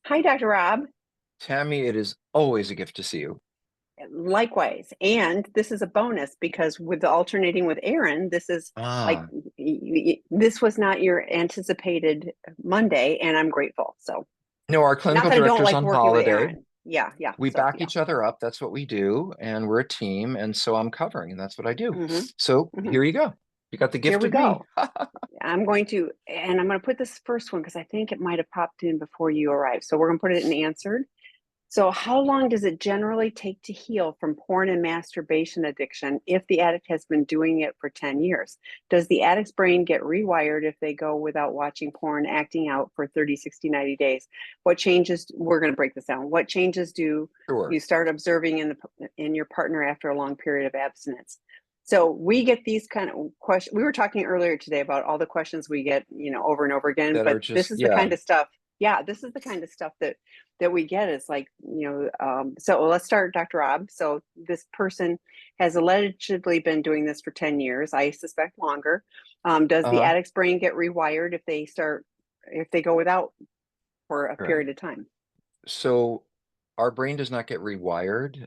Hi, Dr. Rob. Tammy, it is always a gift to see you. Likewise. And this is a bonus because with the alternating with Aaron, this is like Ah, this was not your anticipated Monday, and I'm grateful. So, no, our not clinical that I don't director's like on working with holiday. Aaron. Yeah, yeah. We So, back yeah. each other up. That's what we do, and we're a team. And so I'm covering, and that's what I do. hmm So hmm here you go. You got the Here gift we of me. go. I'm going to put this first one because I think it might have popped in before you arrived. So, we're going to put it in answered. So, how long does it generally take to heal from porn and masturbation addiction if the addict has been doing it for 10 years? Does the addict's brain get rewired if they go without watching porn, acting out for 30, 60, 90 days? What changes? We're going to break this down. What changes do Sure. you start observing in your partner after a long period of abstinence? So we get these kind of questions. We were talking earlier today about all the questions we get, over and over again, That but are this just, is the yeah, kind of stuff. Yeah, this is the kind of stuff that we get is like, so let's start, Dr. Rob. So this person has allegedly been doing this for 10 years. I suspect longer. Does the uh-huh. addict's brain get rewired if they go without for a Right. period of time? So our brain does not get rewired.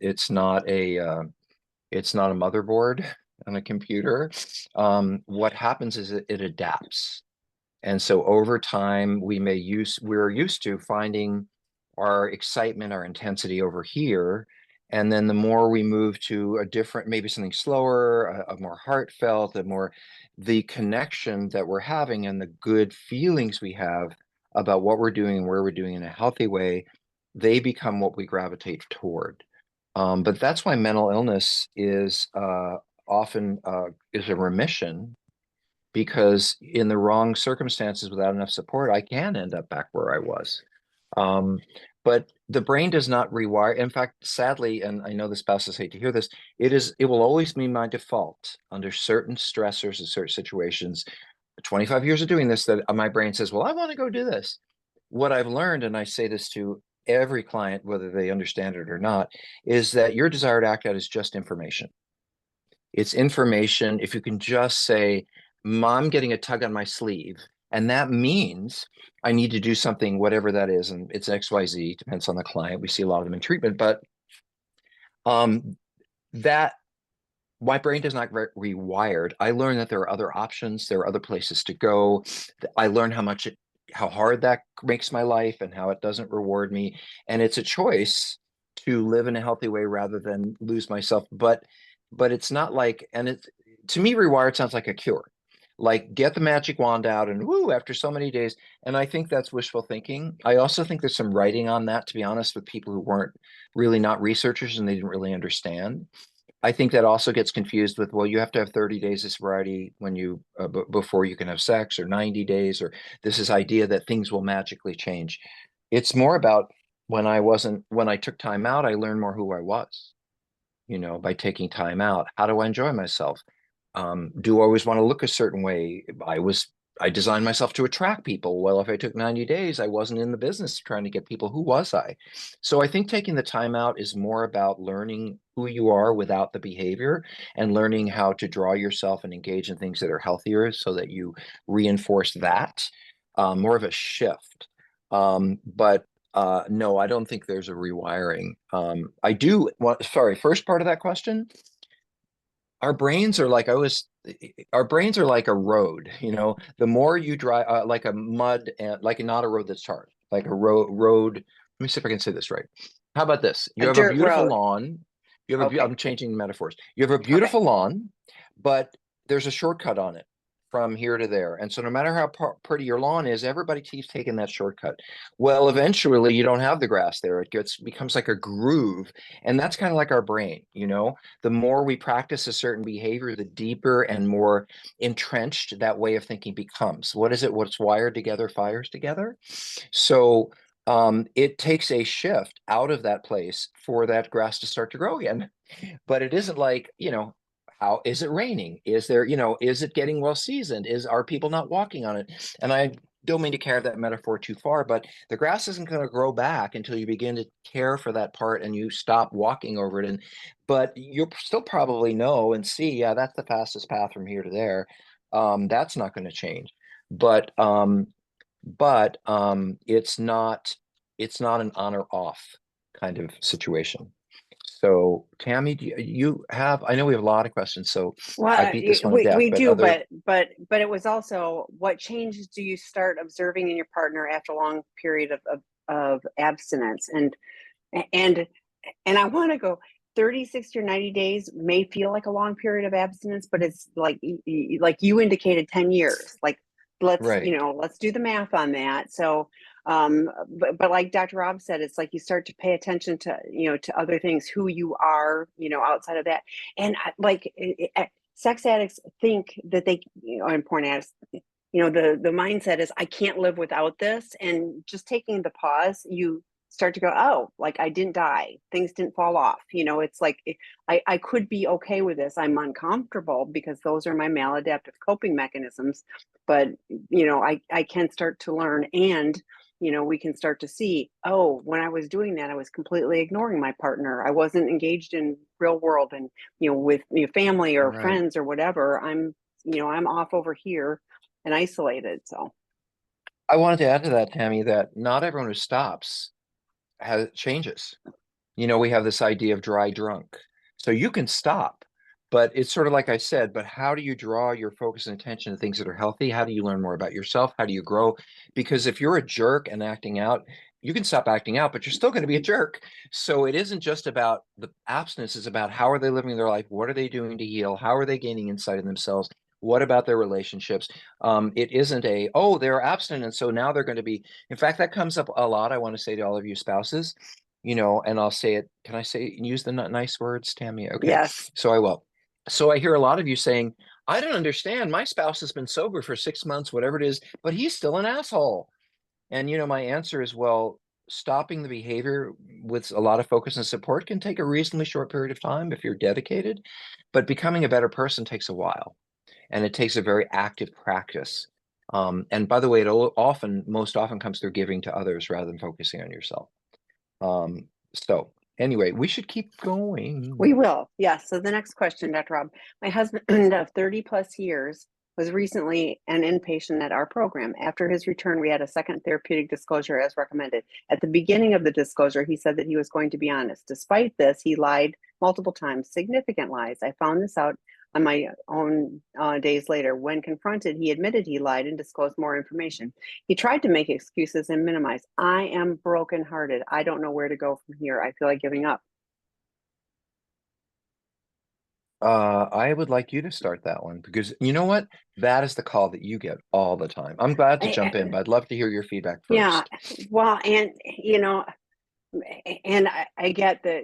It's not a motherboard on a computer. What happens is it adapts. And so over time, we're used to finding our excitement, our intensity over here. And then the more we move to a different, maybe something slower, a more heartfelt, the connection that we're having and the good feelings we have about what we're doing and where we're doing in a healthy way, they become what we gravitate toward. But that's why mental illness is often is a remission because in the wrong circumstances without enough support, I can end up back where I was. Um, but the brain does not rewire. In fact, sadly, and I know the spouses hate to hear this, it will always be my default under certain stressors and certain situations. 25 years of doing this, that my brain says, well, I want to go do this. What I've learned, and I say this to every client, whether they understand it or not, is that your desire to act out is just information. It's information. If you can just say, "Mom, getting a tug on my sleeve," and that means I need to do something, whatever that is, and it's XYZ, depends on the client. We see a lot of them in treatment, but um, that my brain does not get rewired. I learned that there are other options, there are other places to go. I learn how hard that makes my life and how it doesn't reward me. And it's a choice to live in a healthy way rather than lose myself. But it's not like, and it's to me, rewired sounds like a cure. Like get the magic wand out and woo, after so many days. And I think that's wishful thinking. I also think there's some writing on that, to be honest, with people who weren't really not researchers and they didn't really understand. I think that also gets confused with, well, you have to have 30 days of sobriety when before you can have sex, or 90 days, or this is idea that things will magically change. It's more about when I took time out, I learned more who I was, by taking time out. How do I enjoy myself? Do I always want to look a certain way? I designed myself to attract people. Well, if I took 90 days, I wasn't in the business trying to get people. Who was I? So I think taking the time out is more about learning who you are without the behavior and learning how to draw yourself and engage in things that are healthier so that you reinforce that. More of a shift. But no, I don't think there's a rewiring. I do want, sorry, first part of that question. Our brains are like I was our brains are like a road, the more you drive, like a mud, and like not a road that's hard, like a road. Let me see if I can say this right. How about this? A You have a dirt beautiful road. lawn. Okay. I'm changing metaphors. You have a Okay. beautiful lawn, but there's a shortcut on it from here to there. And so no matter how pretty your lawn is, everybody keeps taking that shortcut. Well, eventually you don't have the grass there. Becomes like a groove. And that's kind of like our brain, the more we practice a certain behavior, the deeper and more entrenched that way of thinking becomes. What is it? What's wired together fires together. So it takes a shift out of that place for that grass to start to grow again. But it isn't like, how is it raining? Is it getting well seasoned? Are people not walking on it? And I don't mean to carry that metaphor too far, but the grass isn't going to grow back until you begin to care for that part and you stop walking over it. But you'll still probably know and see, yeah, that's the fastest path from here to there. That's not going to change. But but it's not an on or off kind of situation. So Tammy, you have, I know we have a lot of questions, so I Well, beat this one to death, we but do, other, but it was also, what changes do you start observing in your partner after a long period of abstinence? And and I want to go 30, 60, or 90 days may feel like a long period of abstinence, but it's like you indicated 10 years. Like let's, right, let's do the math on that. So but like Dr. Rob said, it's like you start to pay attention to, to other things, who you are, outside of that. And like sex addicts think that they, and porn addicts, the mindset is, I can't live without this. And just taking the pause, you start to go, oh, like I didn't die, things didn't fall off. It's like I could be okay with this. I'm uncomfortable because those are my maladaptive coping mechanisms, but I can start to learn. And we can start to see, oh, when I was doing that, I was completely ignoring my partner. I wasn't engaged in real world, and with family or right. friends or whatever. I'm off over here and isolated. So I wanted to add to that, Tammy, that not everyone who stops has changes. We have this idea of dry drunk. So you can stop, but it's sort of like I said, but how do you draw your focus and attention to things that are healthy? How do you learn more about yourself? How do you grow? Because if you're a jerk and acting out, you can stop acting out, but you're still going to be a jerk. So it isn't just about the abstinence, it's about how are they living their life? What are they doing to heal? How are they gaining insight in themselves? What about their relationships? It isn't oh, they're abstinent. And so now they're going to be, in fact, that comes up a lot. I want to say to all of you spouses, and I'll say it. Can I say, use the nice words, Tammy? Okay. yes. So I will. So I hear a lot of you saying, I don't understand. My spouse has been sober for 6 months, whatever it is, but he's still an asshole. And, my answer is, well, stopping the behavior with a lot of focus and support can take a reasonably short period of time if you're dedicated, but becoming a better person takes a while, and it takes a very active practice. And by the way, most often comes through giving to others rather than focusing on yourself. So anyway, we should keep going. We will. Yes. So the next question, Dr. Rob. My husband of 30 plus years was recently an inpatient at our program. After his return, we had a second therapeutic disclosure as recommended. At the beginning of the disclosure, he said that he was going to be honest. Despite this, he lied multiple times, significant lies. I found this out on my own days later. When confronted, he admitted he lied and disclosed more information. He tried to make excuses and minimize. I am brokenhearted. I don't know where to go from here. I feel like giving up. I would like you to start that one because you know what? That is the call that you get all the time. I'm glad to jump in, but I'd love to hear your feedback Yeah, first. well, and I get that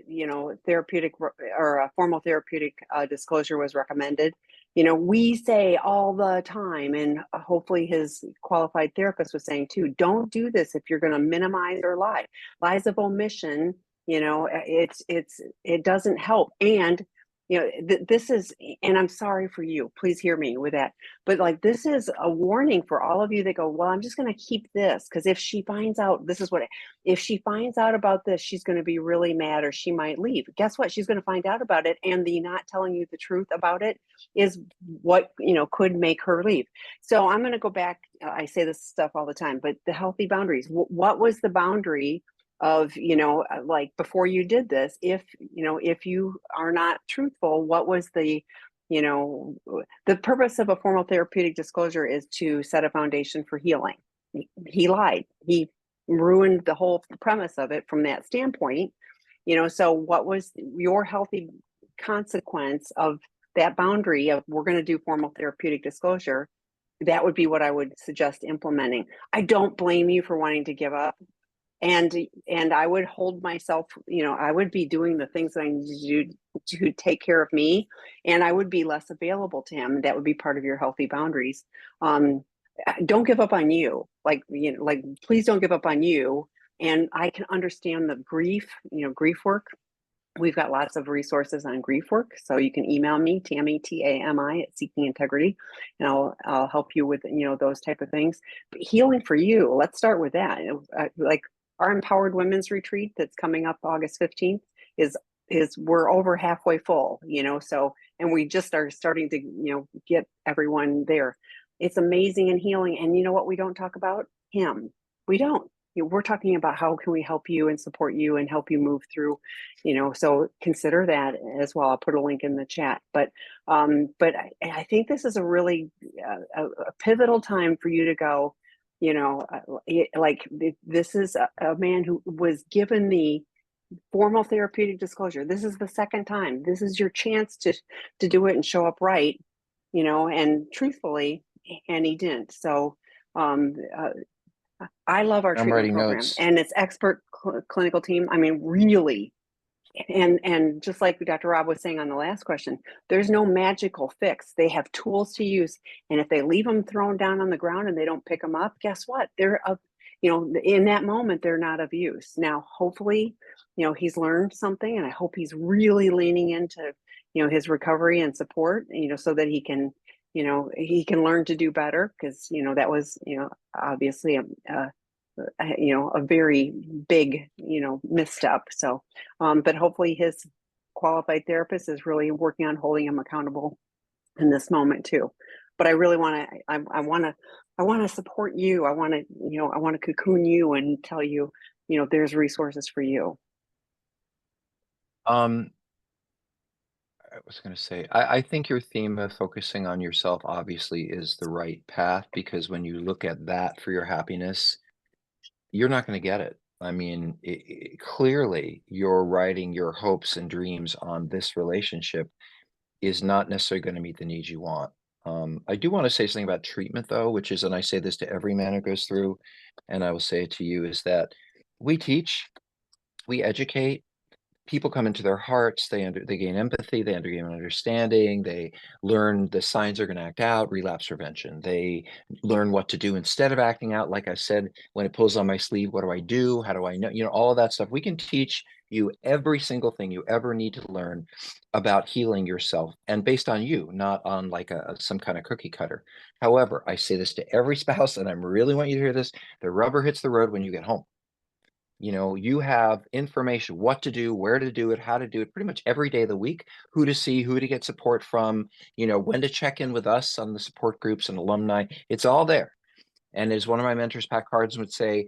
therapeutic or a formal therapeutic disclosure was recommended. We say all the time, and hopefully his qualified therapist was saying too, don't do this if you're going to minimize or lie. Lies of omission, it doesn't help. And this is, and I'm sorry for you, please hear me with that, but like this is a warning for all of you that go, well, I'm just going to keep this because if she finds out, this is what, if she finds out about this, she's going to be really mad or she might leave. Guess what? She's going to find out about it, and the not telling you the truth about it is what could make her leave. So I'm going to go back. I say this stuff all the time, but the healthy boundaries. What was the boundary of like before you did this? If you are not truthful, what was the purpose of a formal therapeutic disclosure is to set a foundation for healing. He lied. He ruined the whole premise of it from that standpoint. So what was your healthy consequence of that boundary of, we're going to do formal therapeutic disclosure? That would be what I would suggest implementing. I don't blame you for wanting to give up, and I would hold myself, I would be doing the things that I need to do to take care of me, and I would be less available to him. That would be part of your healthy boundaries. Don't give up on you. Like please don't give up on you. And I can understand the grief, grief work. We've got lots of resources on grief work. So you can email me, Tammy, Tami at Seeking Integrity, and I'll help you with, those type of things. But healing for you, let's start with that. Like our Empowered Women's Retreat that's coming up August 15th is we're over halfway full, so, and we just are starting to, get everyone there. It's amazing and healing. And you know what we don't talk about? him. We don't. We're talking about how can we help you and support you and help you move through, so consider that as well. I'll put a link in the chat. But I think this is a really a pivotal time for you to go, like this is a man who was given the formal therapeutic disclosure. This is the second time. This is your chance to do it and show up right, and truthfully, and he didn't. So I love our I'm treatment writing program notes. and its expert clinical team. I mean, really. And just like Dr. Rob was saying on the last question, there's no magical fix. They have tools to use, and if they leave them thrown down on the ground and they don't pick them up, guess what? They're of, in that moment they're not of use. Now, hopefully, he's learned something, and I hope he's really leaning into, his recovery and support, so that he can learn to do better, because that was obviously a very big misstep. So but hopefully his qualified therapist is really working on holding him accountable in this moment too. But I really want to I want to support you. I want to cocoon you and tell you, there's resources for you. Um, I was going to say, I think your theme of focusing on yourself obviously is the right path, because when you look at that for your happiness, you're not going to get it. I mean, clearly, you're writing your hopes and dreams on this relationship is not necessarily going to meet the needs you want. I do want to say something about treatment, though, which is, and I say this to every man who goes through, and I will say it to you, is that we teach, we educate, people come into their hearts, they gain empathy, they gain understanding, they learn the signs are going to act out, relapse prevention, they learn what to do instead of acting out. Like I said, when it pulls on my sleeve, what do I do, how do I know, all of that stuff. We can teach you every single thing you ever need to learn about healing yourself, and based on you, not on like some kind of cookie cutter. However, I say this to every spouse, and I really want you to hear this: the rubber hits the road when you get home. You have information, what to do, where to do it, how to do it, pretty much every day of the week, who to see, who to get support from, when to check in with us on the support groups and alumni. It's all there. And as one of my mentors, Pat Cards, would say,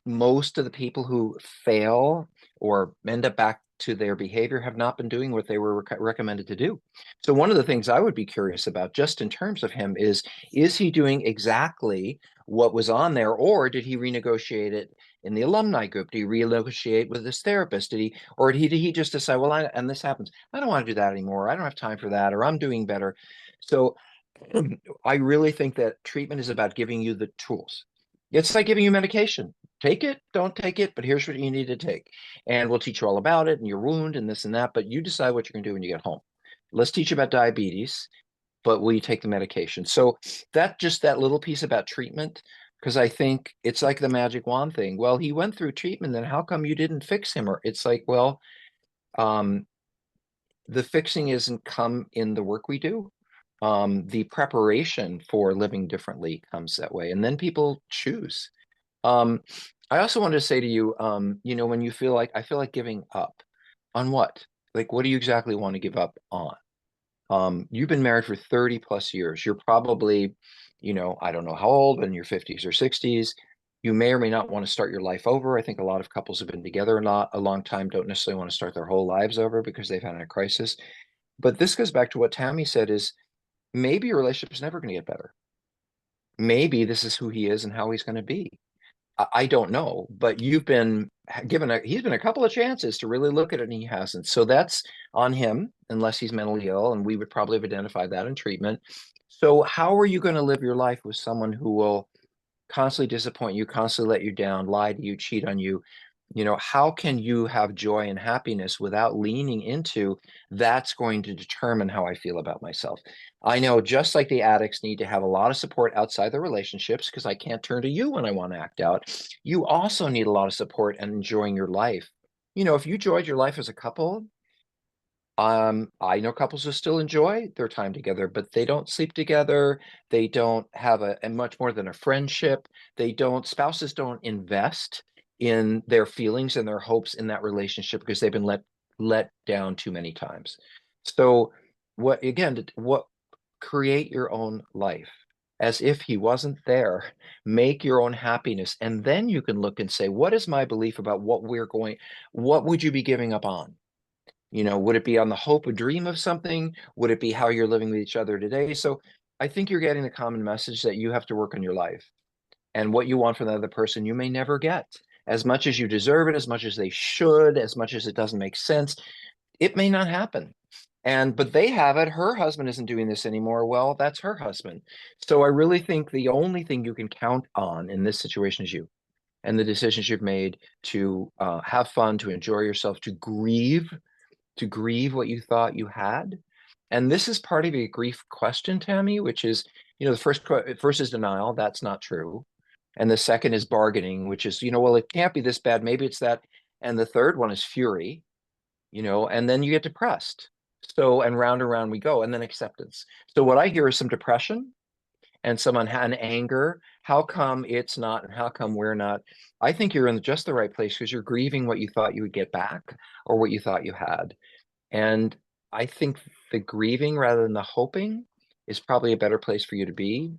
most of the people who fail or end up back to their behavior have not been doing what they were recommended to do. So one of the things I would be curious about, just in terms of him, is he doing exactly what was on there, or did he renegotiate it in the alumni group? Did he renegotiate with his therapist? Did he just decide, well, and this happens, I don't want to do that anymore, I don't have time for that, or I'm doing better? So I really think that treatment is about giving you the tools. It's like giving you medication. Take it, don't take it, but here's what you need to take. And we'll teach you all about it and your wound and this and that, but you decide what you're going to do when you get home. Let's teach you about diabetes, but will you take the medication? So that little piece about treatment, because I think it's like the magic wand thing. Well, he went through treatment, then how come you didn't fix him? Or it's like, well, um, the fixing isn't come in the work we do. The preparation for living differently comes that way, and then people choose. Um, I also wanted to say to you, when you feel like, I feel like giving up on what? Like, what do you exactly want to give up on? You've been married for 30 plus years. You're probably, I don't know how old, in your 50s or 60s. You may or may not want to start your life over. I think a lot of couples have been together not a long time don't necessarily want to start their whole lives over because they've had a crisis. But this goes back to what Tammy said, is maybe your relationship is never going to get better. Maybe this is who he is and how he's going to be. I don't know, but he's been a couple of chances to really look at it, and he hasn't. So that's on him, unless he's mentally ill, and we would probably have identified that in treatment. So how are you going to live your life with someone who will constantly disappoint you, constantly let you down, lie to you, cheat on you? How can you have joy and happiness without leaning into that's going to determine how I feel about myself? I know, just like the addicts need to have a lot of support outside their relationships, because I can't turn to you when I want to act out, you also need a lot of support and enjoying your life. If you enjoyed your life as a couple, I know couples who still enjoy their time together, but they don't sleep together. They don't have a much more than a friendship. Spouses don't invest in their feelings and their hopes in that relationship because they've been let down too many times. So what create your own life. as if he wasn't there. Make your own happiness. And then you can look and say, what is my belief about what would you be giving up on? Would it be on the hope or dream of something? Would it be how you're living with each other today? So I think you're getting the common message that you have to work on your life. And what you want from the other person, you may never get. As much as you deserve it, as much as they should, as much as it doesn't make sense, it may not happen. But they have it. Her husband isn't doing this anymore. Well, that's her husband. So I really think the only thing you can count on in this situation is you and the decisions you've made to have fun, to enjoy yourself, to grieve what you thought you had. And this is part of a grief question, Tammy, which is, the first is denial. That's not true. And the second is bargaining, which is, well, it can't be this bad. Maybe it's that. And the third one is fury, and then you get depressed. So, and round we go, and then acceptance. So what I hear is some depression and someone had an anger. How come it's not, and how come we're not? I think you're in just the right place because you're grieving what you thought you would get back or what you thought you had. And I think the grieving rather than the hoping is probably a better place for you to be.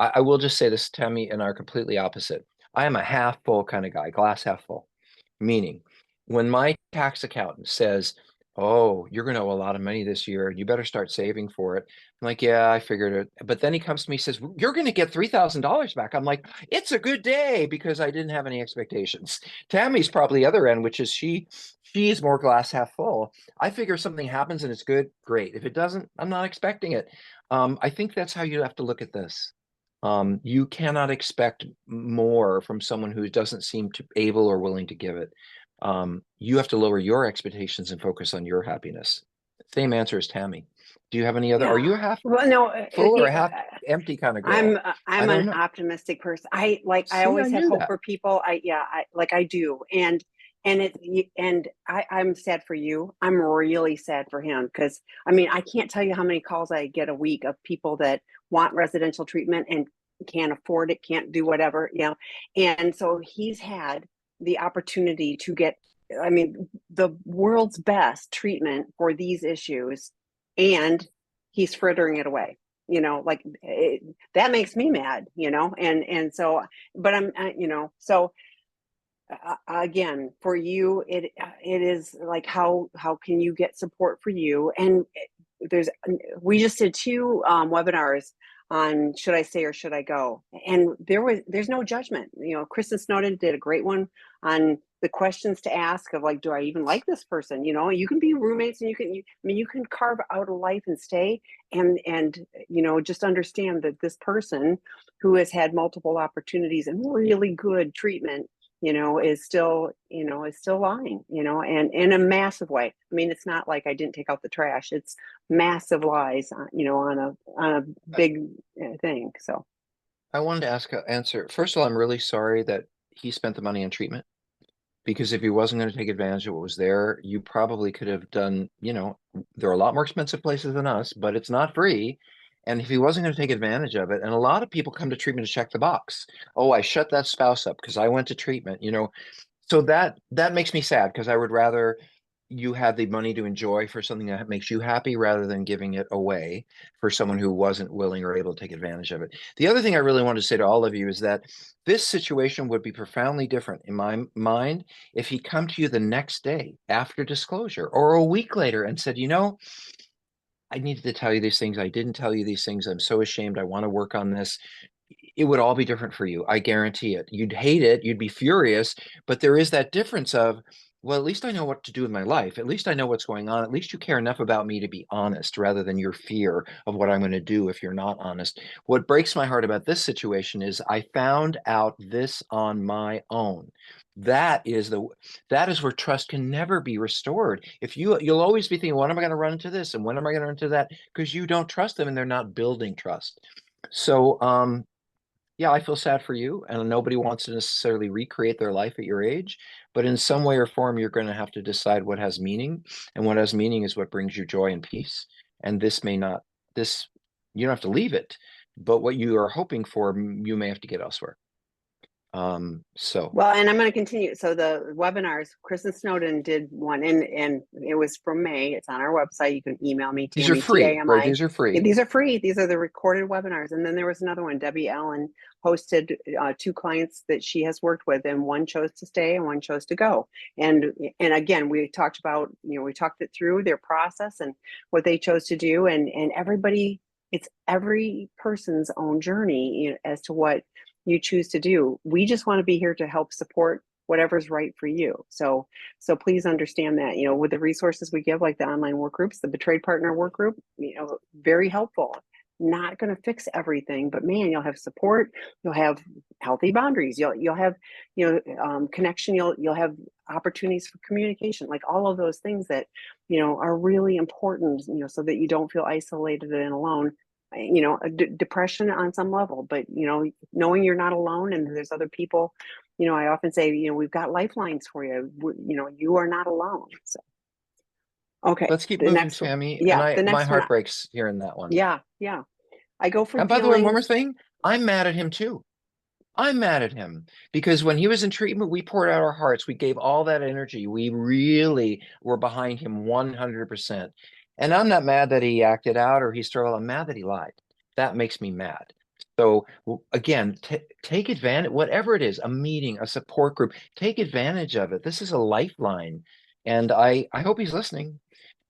I will just say this, Tammy and I are completely opposite. I am a half full kind of guy, glass half full. Meaning, when my tax accountant says, "Oh, you're going to owe a lot of money this year. You better start saving for it." I'm like, "Yeah, I figured it." But then he comes to me and says, "You're going to get $3,000 back." I'm like, "It's a good day," because I didn't have any expectations. Tammy's probably the other end, which is she's more glass half full. I figure something happens and it's good, great. If it doesn't, I'm not expecting it. I think that's how you have to look at this. You cannot expect more from someone who doesn't seem to able or willing to give it. You have to lower your expectations and focus on your happiness. Same answer as Tammy. Do you have any other? Are Yeah. you a half Well, no, full or a half empty kind of girl? I I'm don't an know. optimistic person. I See, I always have knew hope that. for people. I do. I'm sad for you. I'm really sad for him because I mean, I can't tell you how many calls I get a week of people that want residential treatment and can't afford it, can't do whatever. And so he's had the opportunity to get, I mean, the world's best treatment for these issues, and he's frittering it away. Like that makes me mad. And so, but so again, for you, it is like how can you get support for you? And there's we just did two webinars on should I stay or should I go, and there's no judgment. Kristen Snowden did a great one on the questions to ask of like, do I even like this person? You can be roommates, and you can carve out a life and stay, and just understand that this person who has had multiple opportunities and really good treatment is still lying, and in a massive way. I mean, it's not like I didn't take out the trash. It's massive lies, on a big thing. So I wanted to answer. First of all, I'm really sorry that he spent the money on treatment. Because if he wasn't going to take advantage of what was there, you probably could have done, there are a lot more expensive places than us, but it's not free. And if he wasn't going to take advantage of it, and a lot of people come to treatment to check the box. Oh, I shut that spouse up because I went to treatment. So that makes me sad because I would rather you had the money to enjoy for something that makes you happy rather than giving it away for someone who wasn't willing or able to take advantage of it. The other thing I really want to say to all of you is that this situation would be profoundly different in my mind if he come to you the next day after disclosure or a week later and said, I needed to tell you these things. I didn't tell you these things. I'm so ashamed. I want to work on this. It would all be different for you. I guarantee it. You'd hate it. You'd be furious. But there is that difference of, well, at least I know what to do with my life. At least I know what's going on. At least you care enough about me to be honest rather than your fear of what I'm going to do if you're not honest. What breaks my heart about this situation is I found out this on my own. That is where trust can never be restored. If you'll always be thinking, when am I going to run into this? And when am I going to run into that? Because you don't trust them and they're not building trust. So yeah, I feel sad for you, and nobody wants to necessarily recreate their life at your age, but in some way or form, you're going to have to decide what has meaning, and what has meaning is what brings you joy and peace. And this may not, this, you don't have to leave it, but what you are hoping for, you may have to get elsewhere. So Well, and I'm going to continue. So the webinars, Kristen Snowden did one, and it was from May. It's on our website. You can email me, these are Tammy, free, right? Tami. These are Yeah, free. these are free. These are the recorded webinars. And then there was another one. Debbie Allen hosted two clients that she has worked with, and one chose to stay and one chose to go. And again, we talked about, we talked it through their process and what they chose to do, and everybody. It's every person's own journey, as to what you choose to do. We just want to be here to help support whatever's right for you. So please understand that, with the resources we give, like the online work groups, the Betrayed Partner work group, very helpful. Not going to fix everything, but man, you'll have support. You'll have healthy boundaries. You'll have, connection. You'll have opportunities for communication, like all of those things that, are really important, so that you don't feel isolated and alone. Depression on some level, but knowing you're not alone and there's other people. I often say, we've got lifelines for you. You are not alone. So okay, let's keep the moving, next one. Tammy. And Yeah, the my next one. heart breaks hearing that one. Yeah, I go from And by the way, one feeling. more thing, I'm mad at him too. I'm mad at him because when he was in treatment, we poured out our hearts. We gave all that energy. We really were behind him 100%. And I'm not mad that he acted out or he struggled. I'm mad that he lied. That makes me mad. So again, take advantage, whatever it is, a meeting, a support group, take advantage of it. This is a lifeline. And I hope he's listening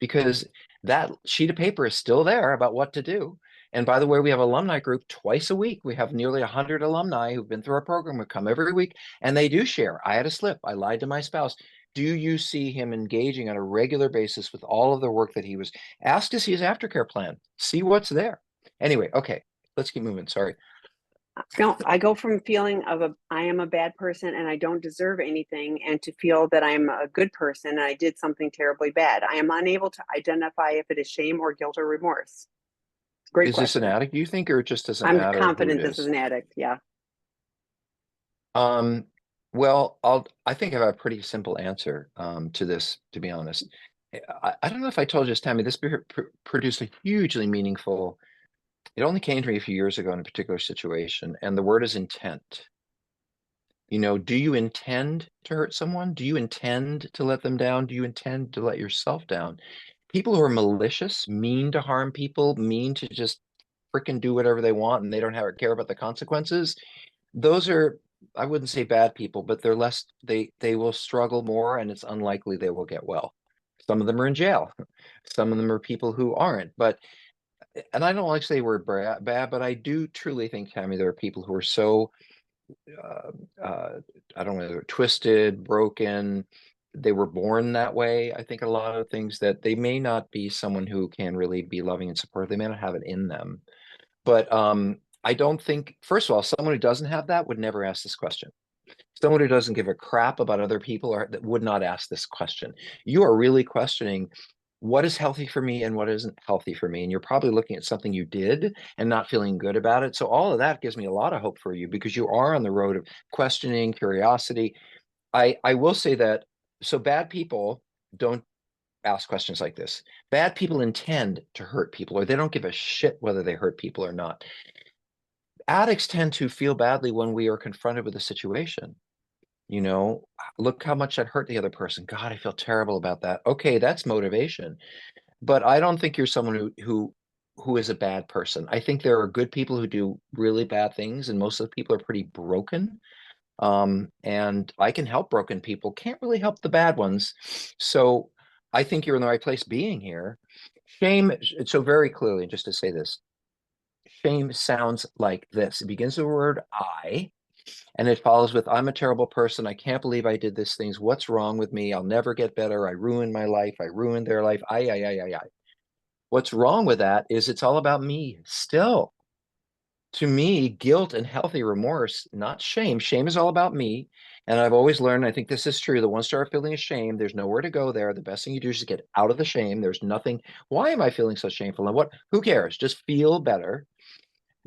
because that sheet of paper is still there about what to do. And by the way, we have alumni group twice a week. We have nearly 100 alumni who've been through our program, who come every week, and they do share. I had a slip. I lied to my spouse. Do you see him engaging on a regular basis with all of the work that he was asked to see his aftercare plan? See what's there. Anyway, okay, let's keep moving. Sorry. No, I go from feeling I am a bad person and I don't deserve anything, and to feel that I'm a good person and I did something terribly bad. I am unable to identify if it is shame or guilt or remorse. Great Is this an question. addict, do you think, or it just doesn't I'm matter who it confident this is is? an addict. Yeah. Um, well, I think I have a pretty simple answer to this, to be honest. I don't know if I told you this, Tammy, this produced a hugely meaningful. It only came to me a few years ago in a particular situation, and the word is intent. Do you intend to hurt someone? Do you intend to let them down? Do you intend to let yourself down? People who are malicious, mean to harm people, mean to just freaking do whatever they want and they don't have care about the consequences, those are, I wouldn't say bad people, but they're less, they will struggle more and it's unlikely they will get well. Some of them are in jail. Some of them are people who aren't. But and I don't like to say we're bad, but I do truly think, Tammy, there are people who are so uh, uh, I don't know, they're twisted, broken. They were born that way. I think a lot of things that they may not be someone who can really be loving and supportive. They may not have it in them. But I don't think, first of all, someone who doesn't have that would never ask this question. Someone who doesn't give a crap about other people or that would not ask this question. You are really questioning what is healthy for me and what isn't healthy for me. And you're probably looking at something you did and not feeling good about it. So all of that gives me a lot of hope for you because you are on the road of questioning, curiosity. I will say that so bad people don't ask questions like this. Bad people intend to hurt people, or they don't give a shit whether they hurt people or not. Addicts tend to feel badly when we are confronted with a situation. You know, look how much that hurt the other person. God, I feel terrible about that. Okay, that's motivation. But I don't think you're someone who is a bad person. I think there are good people who do really bad things, and most of the people are pretty broken. And I can help broken people, can't really help the bad ones. So I think you're in the right place being here. Shame, so very clearly, just to say this, shame sounds like this. It begins with the word I, and it follows with, I'm a terrible person. I can't believe I did these things. What's wrong with me? I'll never get better. I ruined my life. I ruined their life. I. What's wrong with that is it's all about me still. To me, guilt and healthy remorse, not shame. Shame is all about me. And I've always learned, I think this is true, that once you start feeling ashamed, there's nowhere to go there. The best thing you do is just get out of the shame. There's nothing. Why am I feeling so shameful? And who cares? Just feel better.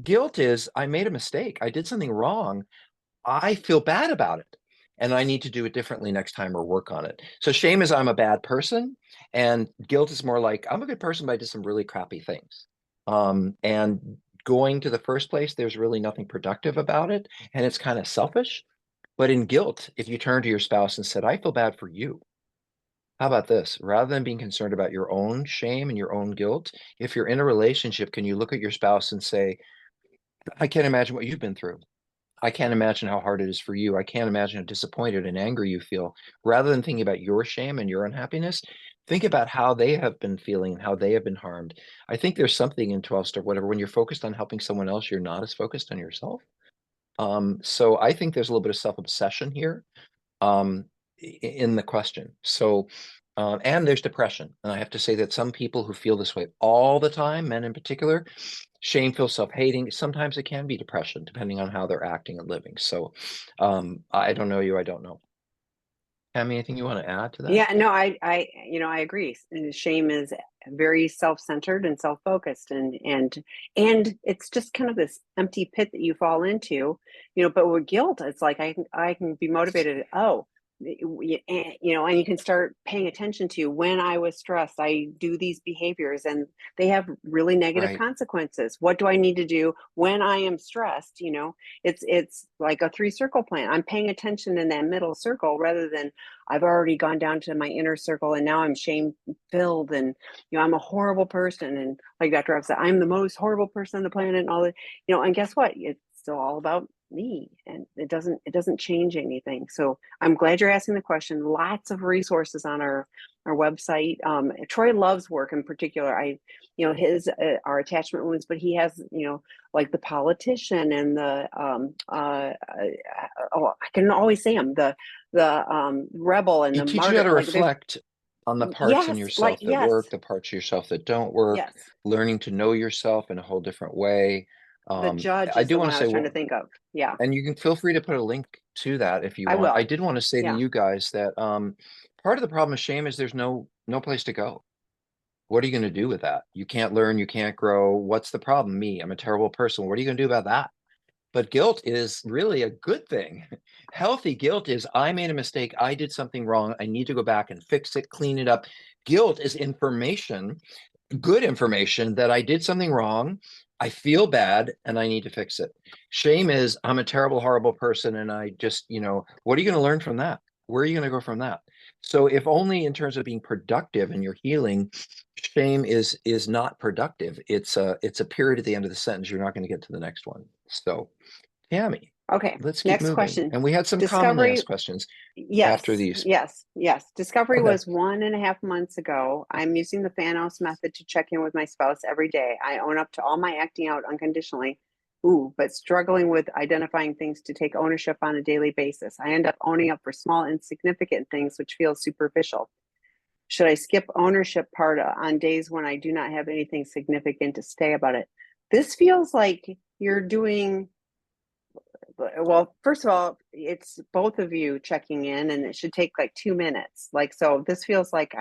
Guilt is, I made a mistake. I did something wrong. I feel bad about it. And I need to do it differently next time or work on it. So shame is I'm a bad person. And guilt is more like I'm a good person, but I did some really crappy things. And going to the first place, there's really nothing productive about it. And it's kind of selfish. But in guilt, if you turn to your spouse and said, I feel bad for you. How about this? Rather than being concerned about your own shame and your own guilt, if you're in a relationship, can you look at your spouse and say, I can't imagine what you've been through. I can't imagine how hard it is for you. I can't imagine how disappointed and angry you feel. Rather than thinking about your shame and your unhappiness, think about how they have been feeling and how they have been harmed. I think there's something in 12 step, whatever, when you're focused on helping someone else, you're not as focused on yourself. So I think there's a little bit of self-obsession here um, in the question. So, and there's depression. And I have to say that some people who feel this way all the time, men in particular, shameful, self-hating, sometimes it can be depression, depending on how they're acting and living. So I don't know you, I don't know. Tammy, anything you want to add to that? Yeah, no, I agree. And shame is very self-centered and self-focused, and it's just kind of this empty pit that you fall into, But with guilt, it's like I can be motivated. Oh, and you can start paying attention to when I was stressed, I do these behaviors, and they have really negative Right. consequences. What do I need to do when I am stressed? It's like a three-circle plan. I'm paying attention in that middle circle rather than I've already gone down to my inner circle and now I'm shame filled and I'm a horrible person, and like Dr. Rob said, I'm the most horrible person on the planet and all that, and guess what? It's still all about me, and it doesn't change anything. So I'm glad you're asking the question. Lots of resources on our website. Troy Love's work in particular, his our attachment wounds, but he has, like the politician and the oh, I can always say him, the rebel and He the teaches you how martyr. to Like there's reflect on the parts in yes, like yourself that yes, work, the parts of yourself that don't work, yes. learning to know yourself in a whole different way. The judge I is do the want one to I say, was trying to well, think of. Yeah, and you can feel free to put a link to that if you I want. I will. did want to say to Yeah. you guys that part of the problem of shame is there's no place to go. What are you going to do with that? You can't learn, you can't grow. What's the problem? Me, I'm a terrible person. What are you going to do about that? But guilt is really a good thing. Healthy guilt is I made a mistake. I did something wrong. I need to go back and fix it, clean it up. Guilt is information, good information that I did something wrong. I feel bad and I need to fix it. Shame is I'm a terrible, horrible person. And I just, what are you going to learn from that? Where are you going to go from that? So if only in terms of being productive and your healing, shame is not productive. It's a period at the end of the sentence. You're not going to get to the next one. So Tammy, Okay. let's keep Next moving. question. And we had some commonly Discovery. asked questions after Yes, these. yes, yes. Discovery Okay. was 1.5 months ago. I'm using the Thanos method to check in with my spouse every day. I own up to all my acting out unconditionally. Ooh, but struggling with identifying things to take ownership on a daily basis. I end up owning up for small, insignificant things, which feels superficial. Should I skip ownership part on days when I do not have anything significant to say about it? This feels like you're doing well. First of all, it's both of you checking in, and it should take like 2 minutes. Like, so this feels like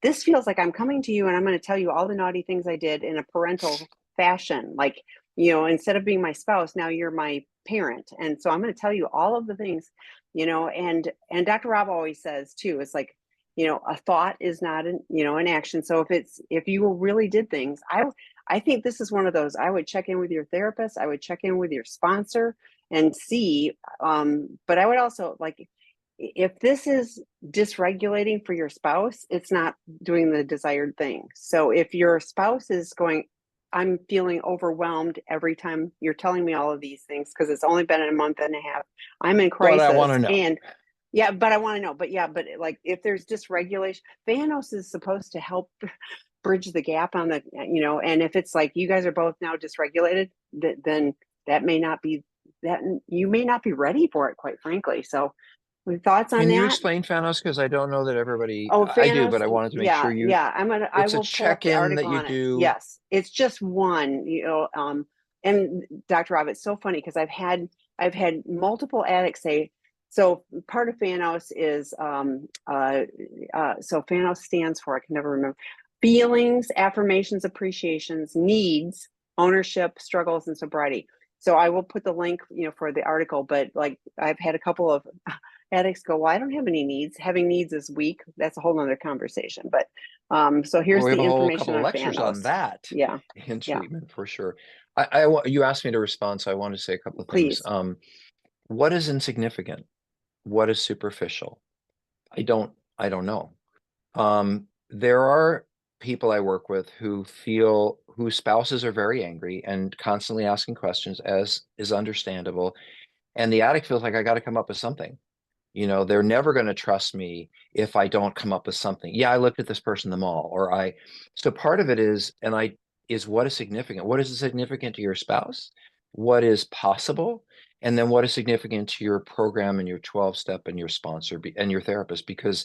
this feels like I'm coming to you and I'm going to tell you all the naughty things I did in a parental fashion. Like, instead of being my spouse, now you're my parent. And so I'm going to tell you all of the things, and Dr. Rob always says too, it's like, a thought is not an action. So if you really did things, I think this is one of those. I would check in with your therapist. I would check in with your sponsor and see. But I would also, like, if this is dysregulating for your spouse, it's not doing the desired thing. So if your spouse is going, I'm feeling overwhelmed every time you're telling me all of these things because it's only been a month and a half. I'm in But I want crisis, to know. and yeah, but I want to know. But yeah, but like if there's dysregulation, Thanos is supposed to help bridge the gap on and if it's like you guys are both now dysregulated, then that may not be that you may not be ready for it, quite frankly. So, thoughts on Can you that? explain Thanos? Because I don't know that everybody, Oh, I do, Thanos. but I wanted to make Yeah, sure yeah. I it's a will pull up the check-in that article you on it. do. Yes, it's just one. And Dr. Rob, it's so funny because I've had multiple addicts say. So part of Thanos is so Thanos stands for, I can never remember, feelings, affirmations, appreciations, needs, ownership, struggles, and sobriety. So I will put the link, for the article. But like I've had a couple of addicts go, well, I don't have any needs. Having needs is weak. That's a whole nother conversation. But so Well, here's we have the a whole information couple of on lectures on Thanos. that Yeah, in yeah, treatment for sure. You asked me to respond, so I want to say a couple of things. please. What is insignificant? what is superficial? I don't know. There are people I work with who feel whose spouses are very angry and constantly asking questions, as is understandable. And the addict feels like I got to come up with something. They're never going to trust me if I don't come up with something. Yeah, I looked at this person in the mall, so part of it is, what is significant? What is significant to your spouse? What is possible? And then what is significant to your program and your 12 step and your sponsor and your therapist? Because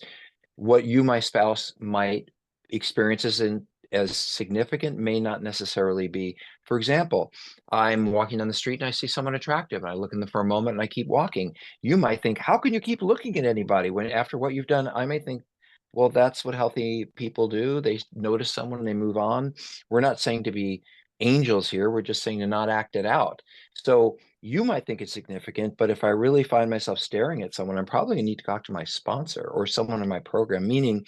what my spouse might experience as significant may not necessarily be. For example, I'm walking down the street and I see someone attractive and I look in them for a moment and I keep walking. You might think, how can you keep looking at anybody when after what you've done? I may think, well, that's what healthy people do. They notice someone and they move on. We're not saying to be angels here. We're just saying to not act it out. So you might think it's significant, but if I really find myself staring at someone, I'm probably going to need to talk to my sponsor or someone in my program, meaning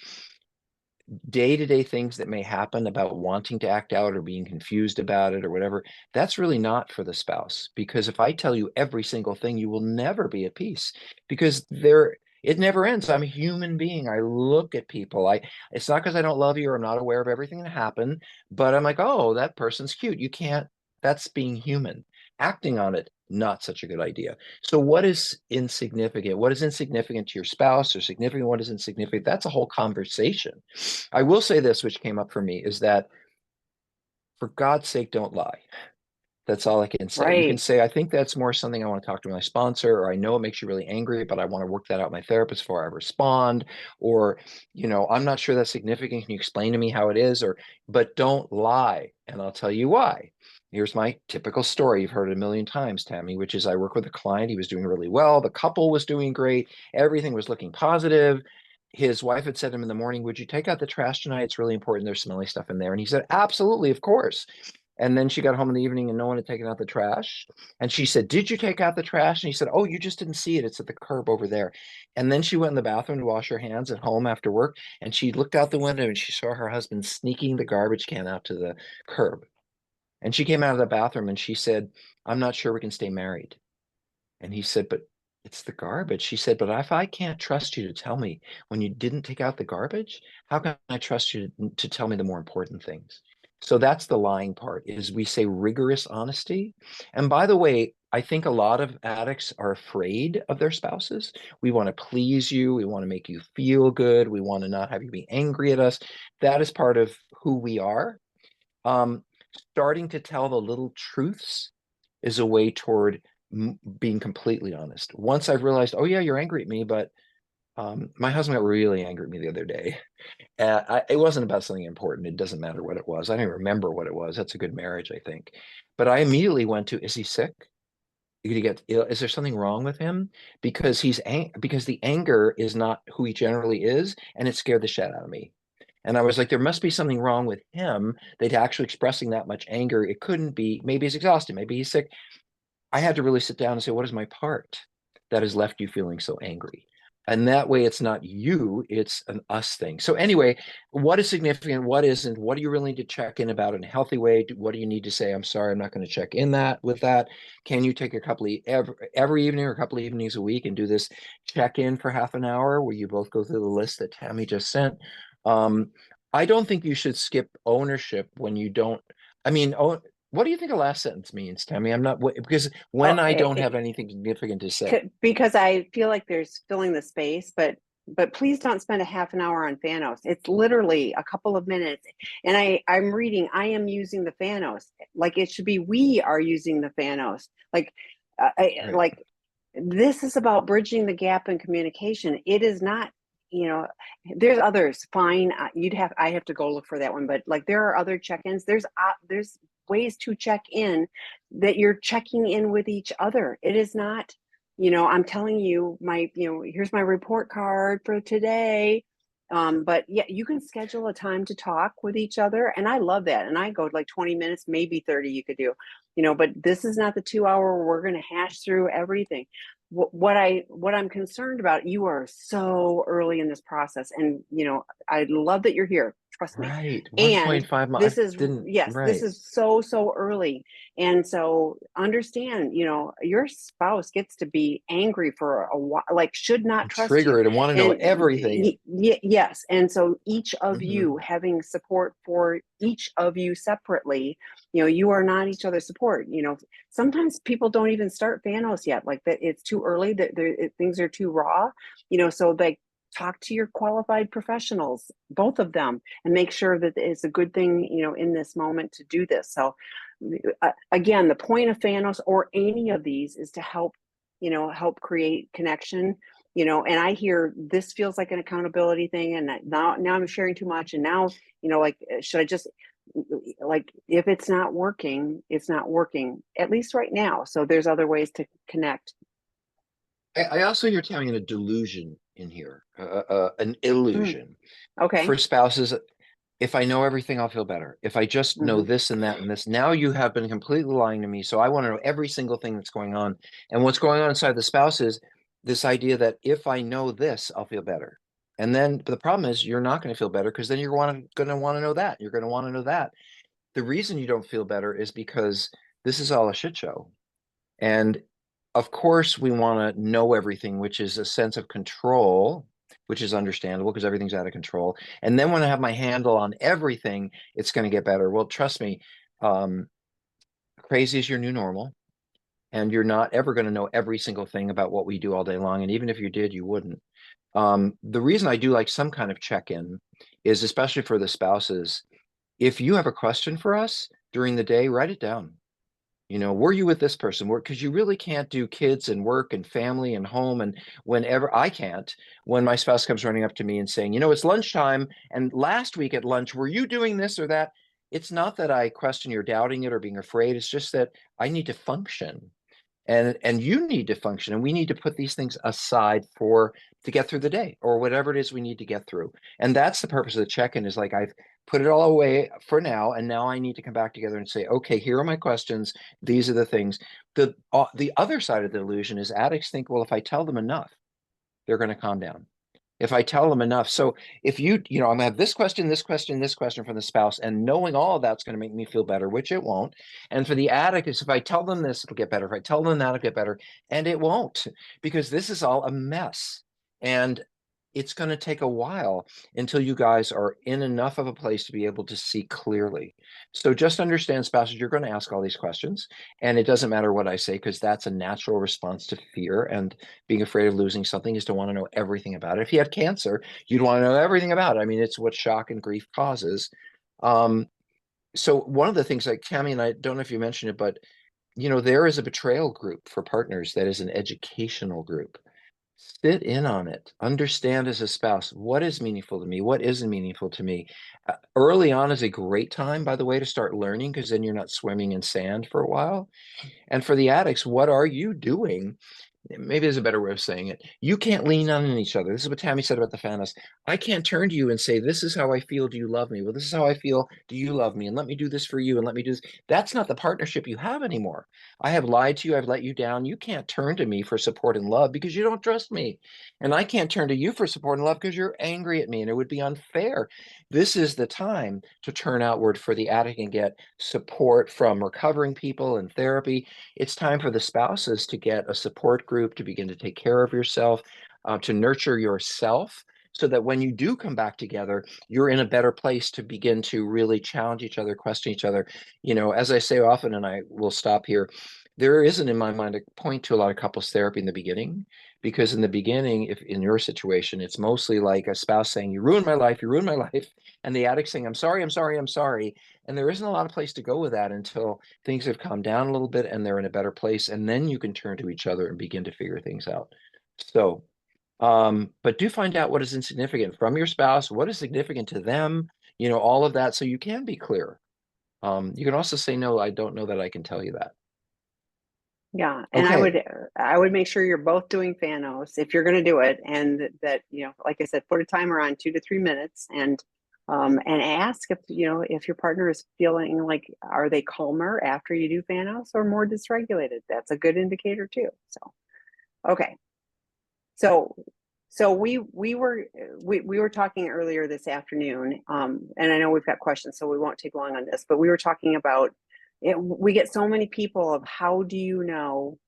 day-to-day things that may happen about wanting to act out or being confused about it or whatever, that's really not for the spouse. Because if I tell you every single thing, you will never be at peace because it never ends. I'm a human being. I look at people. It's not because I don't love you or I'm not aware of everything that happened, but I'm like, oh, that person's cute. You can't, that's being human. Acting on it, not such a good idea. So what is insignificant? What is insignificant to your spouse or significant? What is insignificant? That's a whole conversation. I will say this, which came up for me, is that for God's sake, don't lie. That's all I can say. You can Right. say, I think that's more something I want to talk to my sponsor, or I know it makes you really angry, but I want to work that out with my therapist before I respond. Or, I'm not sure that's significant. Can you explain to me how it is? But don't lie. And I'll tell you why. Here's my typical story. You've heard it a million times, Tammy, which is I work with a client. He was doing really well. The couple was doing great. Everything was looking positive. His wife had said to him in the morning, would you take out the trash tonight? It's really important. There's smelly stuff in there. And he said, absolutely, of course. And then she got home in the evening and no one had taken out the trash. And she said, did you take out the trash? And he said, oh, you just didn't see it. It's at the curb over there. And then she went in the bathroom to wash her hands at home after work. And she looked out the window and she saw her husband sneaking the garbage can out to the curb. And she came out of the bathroom and she said, I'm not sure we can stay married. And he said, but it's the garbage. She said, but if I can't trust you to tell me when you didn't take out the garbage, how can I trust you to tell me the more important things? So that's the lying part, is we say rigorous honesty. And by the way, I think a lot of addicts are afraid of their spouses. We want to please you. We want to make you feel good. We want to not have you be angry at us. That is part of who we are. Um, Starting to tell the little truths is a way toward being completely honest. Once I've realized, oh yeah, you're angry at me, but my husband got really angry at me the other day. It wasn't about something important. It doesn't matter what it was. I don't even remember what it was. That's a good marriage, I think. But I immediately went to, is he sick? Did he get ill? Is there something wrong with him? Because because the anger is not who he generally is, and it scared the shit out of me. And I was like, there must be something wrong with him that actually expressing that much anger. It couldn't be. Maybe he's exhausted. Maybe he's sick. I had to really sit down and say, what is my part that has left you feeling so angry? And that way it's not you, it's an us thing. So anyway, what is significant? What isn't? What do you really need to check in about in a healthy way? What do you need to say? I'm sorry, I'm not going to check in that with that. Can you take a couple of every evening or a couple of evenings a week and do this check in for half an hour where you both go through the list that Tammy just sent? Um, I don't think you should skip ownership when you don't. I mean, what do you think the last sentence means, Tammy? I'm not because when Oh, I don't have anything significant to say. because I feel like there's filling the space, but please don't spend a half an hour on Thanos. It's literally a couple of minutes. And I'm reading, I am using the Thanos. Like it should be we are using the Thanos. Right. Like this is about bridging the gap in communication. It is not, you know, there's others. Fine, I have to go look for that one. But like there are other check-ins. There's ways to check in that you're checking in with each other. It is not, I'm telling you here's my report card for today. But yeah, you can schedule a time to talk with each other, and I love that. And I go like 20 minutes, maybe 30. You could do, but this is not the 2 hour where we're going to hash through everything. What I'm concerned about, you are so early in this process, and I love that you're here. trust me. Right. And 1.5 I this is, didn't, yes, this right. is so, so early. And so understand, your spouse gets to be angry for a while, like should not And trust you. triggered and want to know And everything. yes. And so each of you Hmm. having support for each of you separately, you are not each other's support. Sometimes people don't even start Thanos yet, like that it's too early, that things are too raw, so like talk to your qualified professionals, both of them, and make sure that it's a good thing, in this moment to do this. So again, the point of Thanos or any of these is to help create connection. And I hear this feels like an accountability thing, and now I'm sharing too much, and now, like, should I just, like, if it's not working, it's not working, at least right now. So there's other ways to connect. I also hear Tammy a delusion in here, an Mm, illusion okay. for spouses. If I know everything, I'll feel better. If I just know Hmm. this and that and this, now you have been completely lying to me. So I want to know every single thing that's going on. And what's going on inside the spouse is this idea that if I know this, I'll feel better. And then the problem is you're not going to feel better because then you're going to want to know that. You're going to want to know that. The reason you don't feel better is because this is all a shit show. And of course, we want to know everything, which is a sense of control, which is understandable because everything's out of control. And then when I have my handle on everything, it's going to get better. Well, trust me, um, crazy is your new normal. And you're not ever going to know every single thing about what we do all day long. And even if you did, you wouldn't. The reason I do like some kind of check in is especially for the spouses. If you have a question for us during the day, write it down. Were you with this person? Because you really can't do kids and work and family and home. And whenever I can't, when my spouse comes running up to me and saying, it's lunchtime. And last week at lunch, were you doing this or that? It's not that I question you're doubting it or being afraid. It's just that I need to function and you need to function, and we need to put these things aside to get through the day or whatever it is we need to get through. And that's the purpose of the check-in, is like I've put it all away for now, and now I need to come back together and say, okay, here are my questions, these are the things. The other side of the illusion is addicts think, well, if I tell them enough, they're going to calm down. If I tell them enough. So if I'm gonna have this question, this question, this question from the spouse, and knowing all of that's going to make me feel better, which it won't. And for the addict, is if I tell them this, it'll get better. If I tell them that, it'll get better. And it won't, because this is all a mess. And it's going to take a while until you guys are in enough of a place to be able to see clearly. So just understand, spouses, you're going to ask all these questions. And it doesn't matter what I say, because that's a natural response to fear. And being afraid of losing something is to want to know everything about it. If you had cancer, you'd want to know everything about it. I mean, it's what shock and grief causes. Um, so one of the things, like Tammy, and I don't know if you mentioned it, but there is a betrayal group for partners that is an educational group. Sit in on it. Understand as a spouse what is meaningful to me, what isn't meaningful to me. Early on is a great time, by the way, to start learning, because then you're not swimming in sand for a while. And for the addicts, what are you doing? Maybe there's a better way of saying it. You can't lean on each other. This is what Tammy said about the Fanas. I can't turn to you and say, this is how I feel. Do you love me? Well, this is how I feel. Do you love me? And let me do this for you. And let me do this. That's not the partnership you have anymore. I have lied to you. I've let you down. You can't turn to me for support and love because you don't trust me. And I can't turn to you for support and love because you're angry at me. And it would be unfair. This is the time to turn outward for the addict and get support from recovering people and therapy. It's time for the spouses to get a support group, to begin to take care of yourself, to nurture yourself, so that when you do come back together, you're in a better place to begin to really challenge each other, question each other. As I say often, and I will stop here, there isn't in my mind a point to a lot of couples therapy in the beginning, because in the beginning, if in your situation, it's mostly like a spouse saying, you ruined my life, you ruined my life, and the addict saying, I'm sorry, I'm sorry, I'm sorry. And there isn't a lot of place to go with that until things have calmed down a little bit and they're in a better place. And then you can turn to each other and begin to figure things out. So, but do find out what is insignificant from your spouse, what is significant to them, all of that, so you can be clear. You can also say, no, I don't know that I can tell you that. Yeah, and I Okay. would I would make sure you're both doing Fanos if you're going to do it, and that, like I said, put a timer on 2 to 3 minutes, and ask if your partner is feeling like, are they calmer after you do Fanos or more dysregulated? That's a good indicator too. So okay, so So we were talking earlier this afternoon, and I know we've got questions, so we won't take long on this. But we were talking about it. We get so many people of how do you know,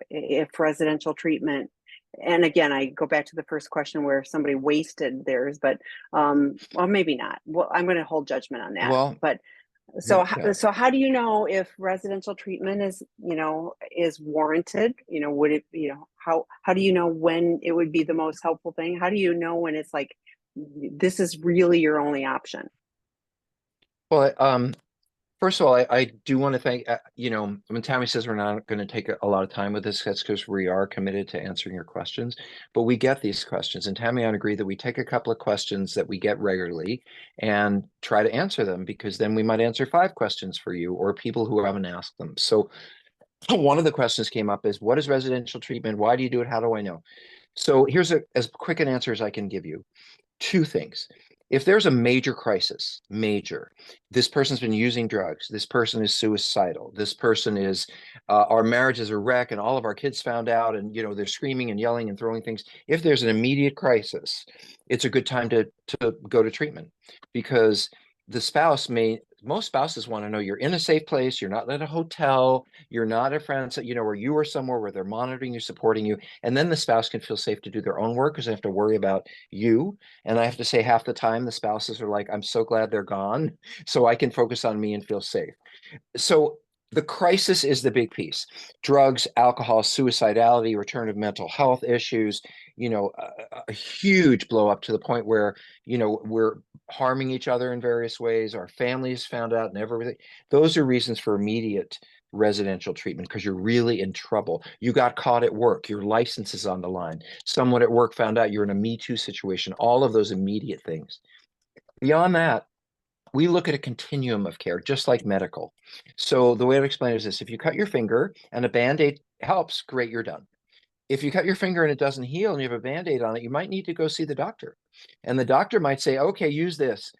if residential treatment. And again, I go back to the first question where somebody wasted theirs, but well, maybe not. Well, I'm going to hold judgment on that. Well, But yeah. so how do you know if residential treatment is, you know, is warranted? You know, would it, you know, how do you know when it would be the most helpful thing? How do you know when it's like this is really your only option? Well, first of all, I do want to thank, when Tammy says we're not going to take a lot of time with this, that's because we are committed to answering your questions, but we get these questions. And Tammy and I agree that we take a couple of questions that we get regularly and try to answer them, because then we might answer 5 questions for you or people who haven't asked them. So one of the questions came up is, what is residential treatment? Why do you do it? How do I know? So here's as quick an answer as I can give you. 2 things. If there's a major crisis, major, this person's been using drugs, this person is suicidal, this person is, our marriage is a wreck, and all of our kids found out, and they're screaming and yelling and throwing things. If there's an immediate crisis, it's a good time to go to treatment, because the spouse most spouses want to know you're in a safe place, you're not at a hotel, you're not at friends, where you are somewhere where they're monitoring you, supporting you, and then the spouse can feel safe to do their own work because they have to worry about you. And I have to say, half the time the spouses are like, I'm so glad they're gone so I can focus on me and feel safe. So the crisis is the big piece. Drugs, alcohol, suicidality, return of mental health issues, a huge blow up to the point where, we're harming each other in various ways. Our families found out and everything. Those are reasons for immediate residential treatment, because you're really in trouble. You got caught at work, your license is on the line. Someone at work found out you're in a Me Too situation, all of those immediate things. Beyond that, we look at a continuum of care, just like medical. So the way I explain it is this: if you cut your finger and a Band-Aid helps, great, you're done. If you cut your finger and it doesn't heal and you have a Band-Aid on it, you might need to go see the doctor. And the doctor might say, okay, use this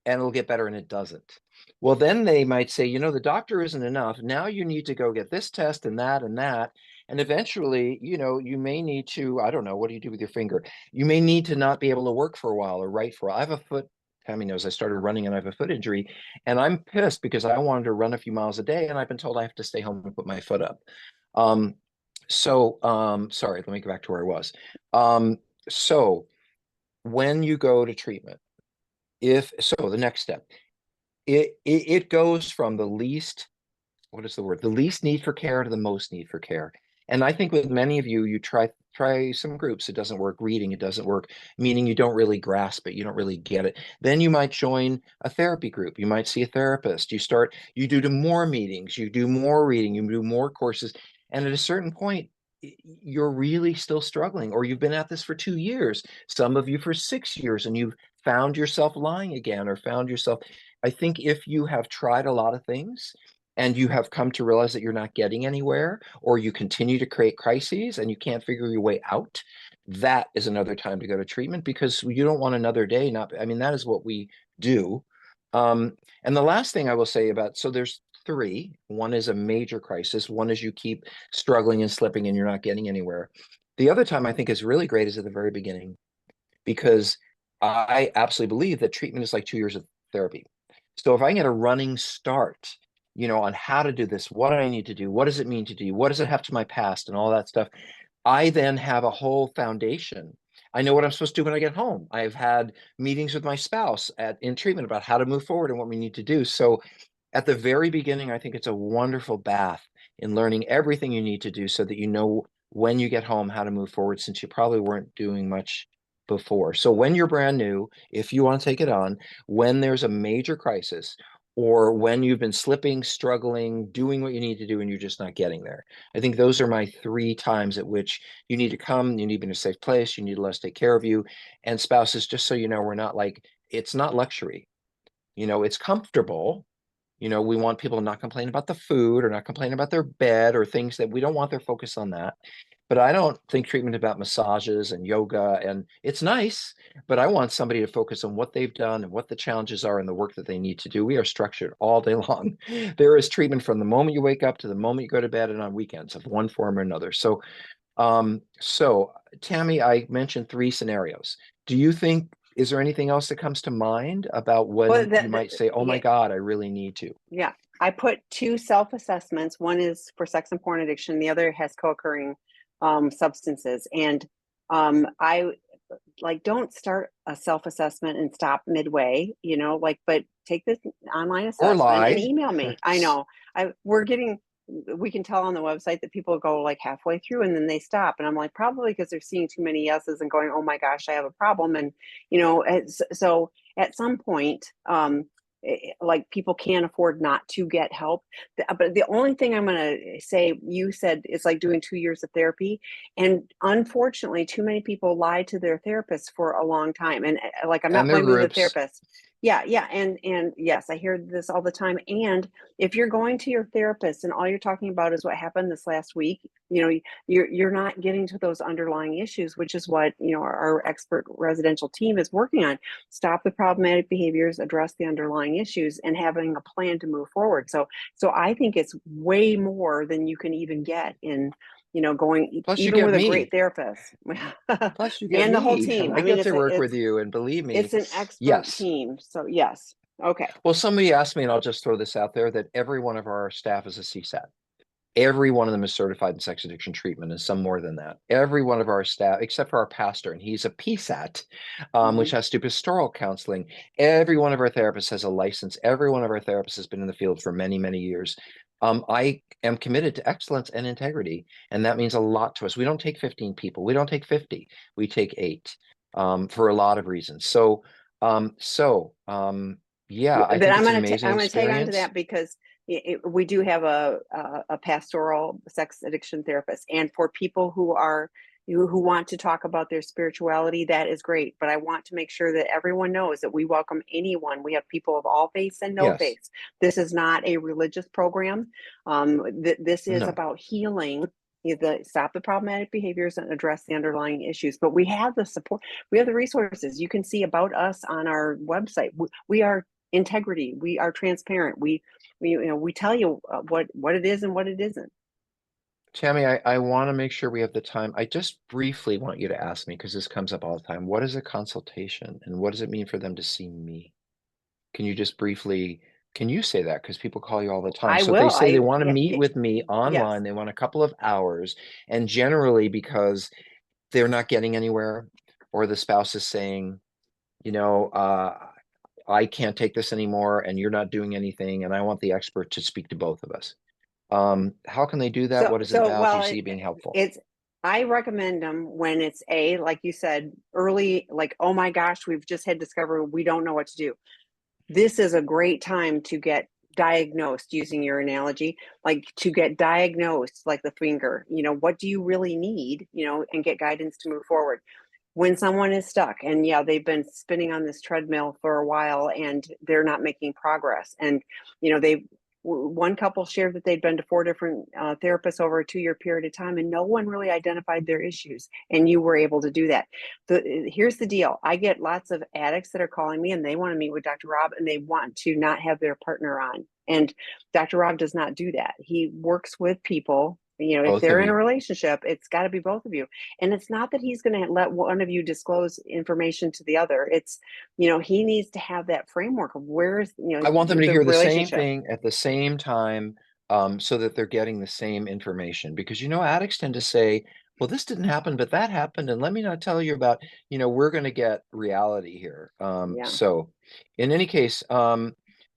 and it'll get better, and it doesn't. Well, then they might say, the doctor isn't enough. Now you need to go get this test and that and that. And eventually, you may need to, I don't know, what do you do with your finger? You may need to not be able to work for a while or write for a while. I have a foot, Tammy knows I started running and I have a foot injury, and I'm pissed because I wanted to run a few miles a day and I've been told I have to stay home and put my foot up. Um, sorry, let me go back to where I was. So when you go to treatment, the next step, it goes from the least, what is the word? The least need for care to the most need for care. And I think with many of you, you try some groups, it doesn't work. Reading, it doesn't work, meaning you don't really grasp it, you don't really get it. Then you might join a therapy group, you might see a therapist, you do more meetings, you do more reading, you do more courses, and at a certain point, you're really still struggling, or you've been at this for 2 years, some of you for 6 years, and you've found yourself lying again, or found yourself. I think if you have tried a lot of things and you have come to realize that you're not getting anywhere, or you continue to create crises and you can't figure your way out, that is another time to go to treatment, because you don't want another day not, I mean, that is what we do. And the last thing I will say about, so there's 3. One is a major crisis. One is you keep struggling and slipping and you're not getting anywhere. The other time I think is really great is at the very beginning, because I absolutely believe that treatment is like 2 years of therapy. So if I can get a running start, on how to do this, what do I need to do, what does it mean to do, what does it have to my past and all that stuff, I then have a whole foundation. I know what I'm supposed to do when I get home. I've had meetings with my spouse in treatment about how to move forward and what we need to do. So at the very beginning, I think it's a wonderful bath in learning everything you need to do so that you know when you get home how to move forward, since you probably weren't doing much before. So when you're brand new, if you want to take it on, when there's a major crisis, or when you've been slipping, struggling, doing what you need to do and you're just not getting there, I think those are my 3 times at which you need to come, you need to be in a safe place, you need to let us take care of you. And spouses, just so you know, we're not like, it's not luxury. It's comfortable. We want people to not complain about the food or not complain about their bed or things that we don't want their focus on that. But I don't think treatment about massages and yoga, and it's nice, but I want somebody to focus on what they've done and what the challenges are and the work that they need to do. We are structured all day long. There is treatment from the moment you wake up to the moment you go to bed and on weekends of one form or another. So So Tammy, I mentioned three scenarios. Do you think, is there anything else that comes to mind about Well, when you might say, oh my yeah, God, I really need to? yeah. I put two self-assessments. One is for sex and porn addiction. The other has co-occurring substances. And I like don't start a self-assessment and stop midway, like, but take this online Or assessment and lie? email me. I know we can tell on the website that people go like halfway through and then they stop. And I'm like, probably because they're seeing too many yeses and going, oh my gosh, I have a problem. And, so at some point, like people can't afford not to get help. But the only thing I'm going to say, you said it's like doing 2 years of therapy. And unfortunately, too many people lie to their therapists for a long time. And like, I'm And not their blaming the groups. therapist. Yeah, yeah. And yes, I hear this all the time. And if you're going to your therapist and all you're talking about is what happened this last week, you're not getting to those underlying issues, which is what, our expert residential team is working on. Stop the problematic behaviors, address the underlying issues, and having a plan to move forward. So I think it's way more than you can even get in, going Plus you even get with a great me. therapist Plus you get and the whole me. team. I I mean, get it's to a, work it's with you, and believe me, it's an expert yes. team. So yes. Okay. Well, somebody asked me, and I'll just throw this out there, that every one of our staff is a CSAT. Every one of them is certified in sex addiction treatment, and some more than that. Every one of our staff, except for our pastor, and he's a PSAT, which Mhm. has to do pastoral counseling. Every one of our therapists has a license. Every one of our therapists has been in the field for many, many years. I am committed to excellence and integrity, and that means a lot to us. We don't take 15 people. We don't take 50. We take 8 for a lot of reasons. Yeah, I Then think I'm it's an going to amazing I'm going to tag on to experience. that because we do have a pastoral sex addiction therapist, and for people who want to talk about their spirituality, that is great. But I want to make sure that everyone knows that we welcome anyone. We have people of all faiths and no Yes. faiths. This is not a religious program. This is No. about healing. Stop the problematic behaviors and address the underlying issues. But we have the support. We have the resources. You can see about us on our website. We are integrity. We are transparent. We tell you what it is and what it isn't. Tammy, I want to make sure we have the time. I just briefly want you to ask me, because this comes up all the time. What is a consultation, and what does it mean for them to see me? Can you just briefly, can you say that? Because people call you all the time. I So if they will. say they I want to Yeah, meet yeah, with me yes. online, they want a couple of hours, and generally because they're not getting anywhere, or the spouse is saying, you know, I can't take this anymore, and you're not doing anything, and I want the expert to speak to both of us. How can they do that? So What is it so about? Do you well, see it being helpful? it's I recommend them when it's like you said, early, like, oh my gosh, we've just had discovery, we don't know what to do. This is a great time to get diagnosed, using your analogy, like to get diagnosed like the finger, what do you really need, and get guidance to move forward. When someone is stuck and yeah, they've been spinning on this treadmill for a while and they're not making progress, and they one couple shared that they'd been to 4 different therapists over a 2-year period of time and no one really identified their issues, and you were able to do that. Here's the deal: I get lots of addicts that are calling me and they want to meet with Dr. Rob and they want to not have their partner on, and Dr. Rob does not do that. He works with people. If Both of they're in a you. relationship, it's got to be both of you. And it's not that he's going to let one of you disclose information to the other. It's, he needs to have that framework of where's, I want them to the hear the same relationship. thing at the same time, so that they're getting the same information. Because addicts tend to say, "Well, this didn't happen, but that happened, and let me not tell you about." We're going to get reality here. Yeah. So, in any case,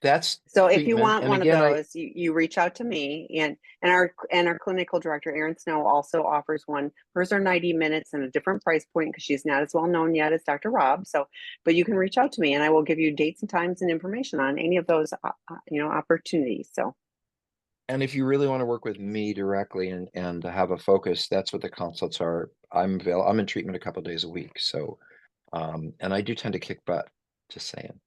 that's So if you treatment. want And one of again, those, you reach out to me, and our clinical director, Erin Snow, also offers one. Hers are 90 minutes and a different price point because she's not as well known yet as Dr. Rob. So, but you can reach out to me and I will give you dates and times and information on any of those, opportunities. So, if you really want to work with me directly and have a focus, that's what the consults are. I'm in treatment a couple days a week. So, and I do tend to kick butt. Just saying.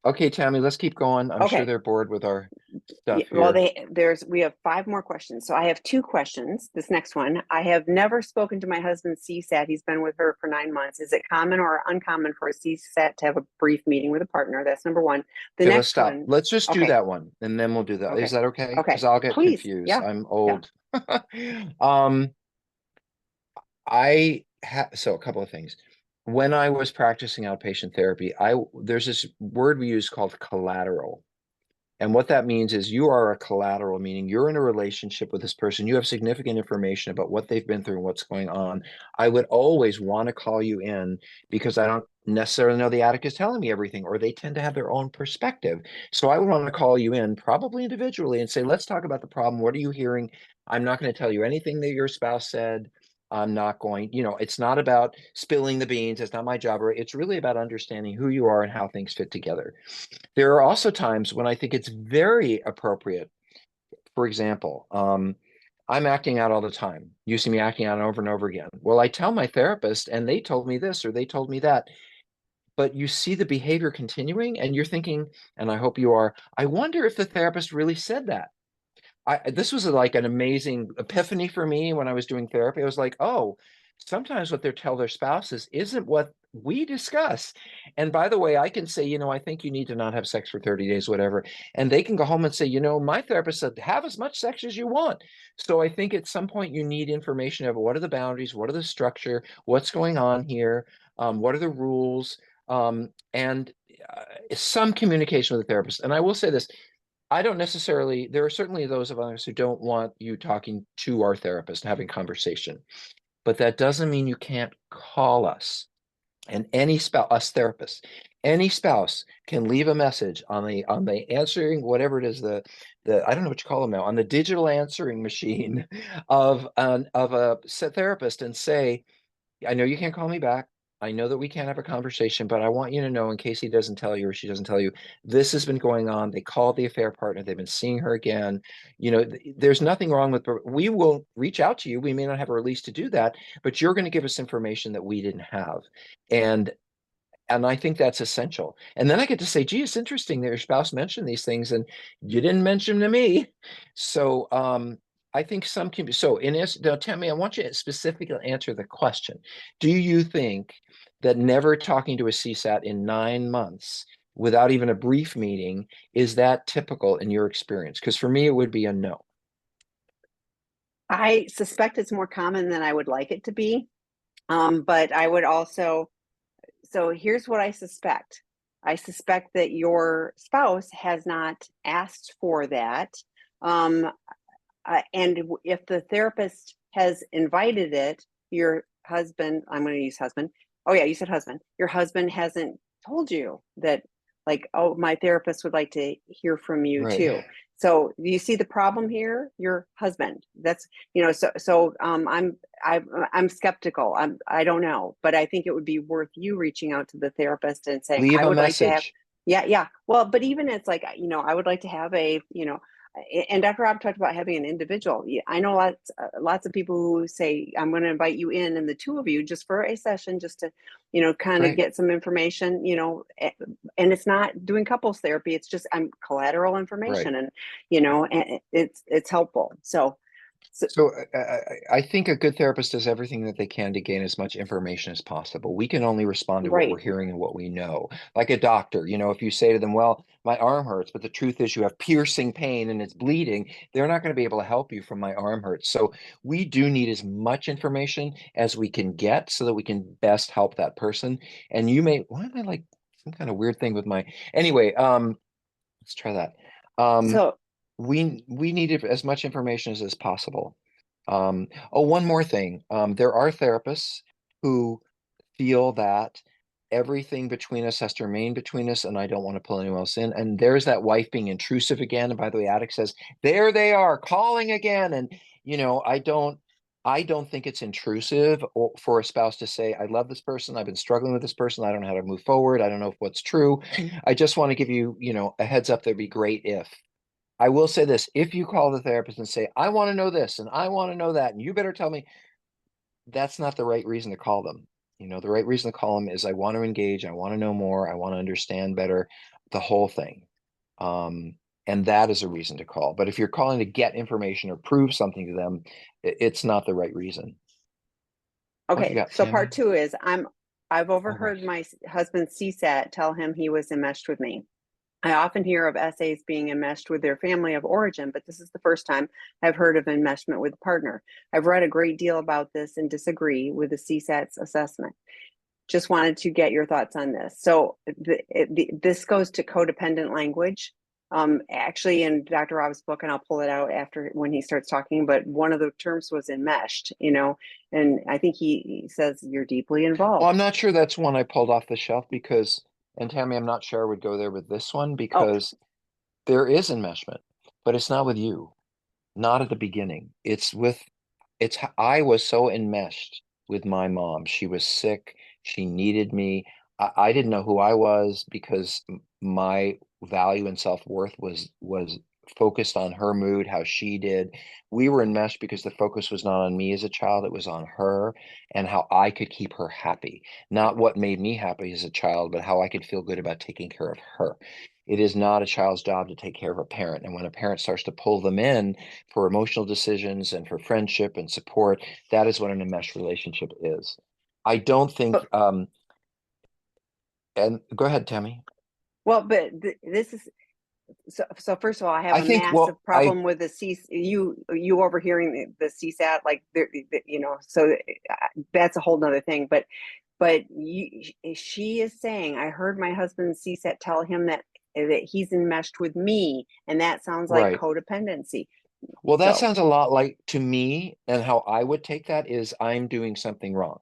Okay, Tammy, let's keep going. I'm sure okay. they're bored with our Yeah, stuff well, here. we have 5 more questions. So I have 2 questions. This next one: I have never spoken to my husband's CSAT. He's been with her for 9 months. Is it common or uncommon for a CSAT to have a brief meeting with a partner? That's number one. The Okay, let's next stop. one. Let's just do Okay. that one, and then we'll do that. Is Okay. that okay? Because Okay. I'll get Please. confused. Yeah. I'm Yeah. old. Um, So a couple of things. When I was practicing outpatient therapy, there's this word we use called collateral. And what that means is you are a collateral, meaning you're in a relationship with this person. You have significant information about what they've been through and what's going on. I would always want to call you in because I don't necessarily know the addict is telling me everything, or they tend to have their own perspective. So I would want to call you in, probably individually, and say, let's talk about the problem. What are you hearing? I'm not going to tell you anything that your spouse said. I'm not going, it's not about spilling the beans. It's not my job. It's really about understanding who you are and how things fit together. There are also times when I think it's very appropriate. For example, I'm acting out all the time. You see me acting out over and over again. Well, I tell my therapist, and they told me this or they told me that. But you see the behavior continuing, and you're thinking, and I hope you are, I wonder if the therapist really said that. This was like an amazing epiphany for me when I was doing therapy. I was like, oh, sometimes what they tell their spouses isn't what we discuss. And by the way, I can say, I think you need to not have sex for 30 days, whatever. And they can go home and say, my therapist said, have as much sex as you want. So I think at some point you need information of what are the boundaries, what are the structure, what's going on here, what are the rules, and some communication with the therapist. And I will say this, I don't necessarily, there are certainly those of us who don't want you talking to our therapist and having conversation, but that doesn't mean you can't call us. And any spouse, us therapists, any spouse can leave a message on the answering, whatever it is, the I don't know what you call them now, on the digital answering machine of a therapist and say, I know you can't call me back. I know that we can't have a conversation, but I want you to know, in case he doesn't tell you or she doesn't tell you, this has been going on. They called the affair partner. They've been seeing her again. There's nothing wrong with, we will reach out to you. We may not have a release to do that, but you're going to give us information that we didn't have. And I think that's essential. And then I get to say, gee, it's interesting that your spouse mentioned these things and you didn't mention them to me. So I think some can be so now Tammy, I want you to specifically answer the question. Do you think that never talking to a CSAT in 9 months without even a brief meeting, is that typical in your experience? Because for me, it would be a no. I suspect it's more common than I would like it to be. But I would also, so here's what I suspect. I suspect that your spouse has not asked for that. Um, and if the therapist has invited it, your husband, I'm going to use husband. Oh, yeah, you said husband. Your husband hasn't told you that, like, oh, my therapist would like to hear from you Right. too. So, do you see the problem here? Your husband. That's, I'm skeptical. I don't know, but I think it would be worth you reaching out to the therapist and saying, Leave I a would like to have, message. yeah, yeah. Well, but even it's like, I would like to have and Dr. Rob talked about having an individual. I know lots of people who say, I'm going to invite you in and the two of you just for a session, just to, kind of Right. get some information, and it's not doing couples therapy. It's just collateral Right. information and, and it's helpful. So So I think a good therapist does everything that they can to gain as much information as possible. We can only respond to what we're right. hearing and what we know. Like a doctor, if you say to them, well, my arm hurts, but the truth is you have piercing pain and it's bleeding, they're not going to be able to help you from my arm hurts. So we do need as much information as we can get so that we can best help that person. And why am I like some kind of weird thing with anyway, let's try that. Um, So we needed as much information as possible. One more thing. There are therapists who feel that everything between us has to remain between us, and I don't want to pull anyone else in. And there's that wife being intrusive again. And by the way, addict says, there they are calling again. And I don't think it's intrusive for a spouse to say, I love this person. I've been struggling with this person. I don't know how to move forward. I don't know if what's true. I just want to give you, a heads up. That'd be great if. I will say this, if you call the therapist and say, I want to know this and I want to know that, and you better tell me, that's not the right reason to call them. The right reason to call them is I want to engage, I want to know more, I want to understand better the whole thing. And that is a reason to call. But if you're calling to get information or prove something to them, it's not the right reason. What you okay, got, so part Tammy? two is I've Oh, right. overheard my husband's CSAT tell him he was enmeshed with me. I often hear of essays being enmeshed with their family of origin, but this is the first time I've heard of enmeshment with a partner. I've read a great deal about this and disagree with the CSAT's assessment. Just wanted to get your thoughts on this. So this goes to codependent language. Actually, in Dr. Rob's book, and I'll pull it out after when he starts talking, but one of the terms was enmeshed, and I think he says you're deeply Well, involved. I'm not sure that's one I pulled off the shelf because, and Tammy, I'm not sure I would go there with this one Oh, because there is enmeshment, but it's not with you, not at the beginning. I was so enmeshed with my mom. She was sick. She needed me. I didn't know who I was because my value and self-worth was focused on her mood, how she did. We were enmeshed because the focus was not on me as a child, it was on her and how I could keep her happy. Not what made me happy as a child, but how I could feel good about taking care of her. It is not a child's job to take care of a parent. And when a parent starts to pull them in for emotional decisions and for friendship and support, that is what an enmeshed relationship is. I don't think, but and go ahead, Tammy. this is so. First of all, I have I a think, massive well, I, problem with the C. You overhearing the CSAT, like So that's a whole nother thing. She is saying, I heard my husband CSAT tell him that he's enmeshed with me, and that sounds like right. codependency. Well, that So sounds a lot like to me, and how I would take that is I'm doing something wrong,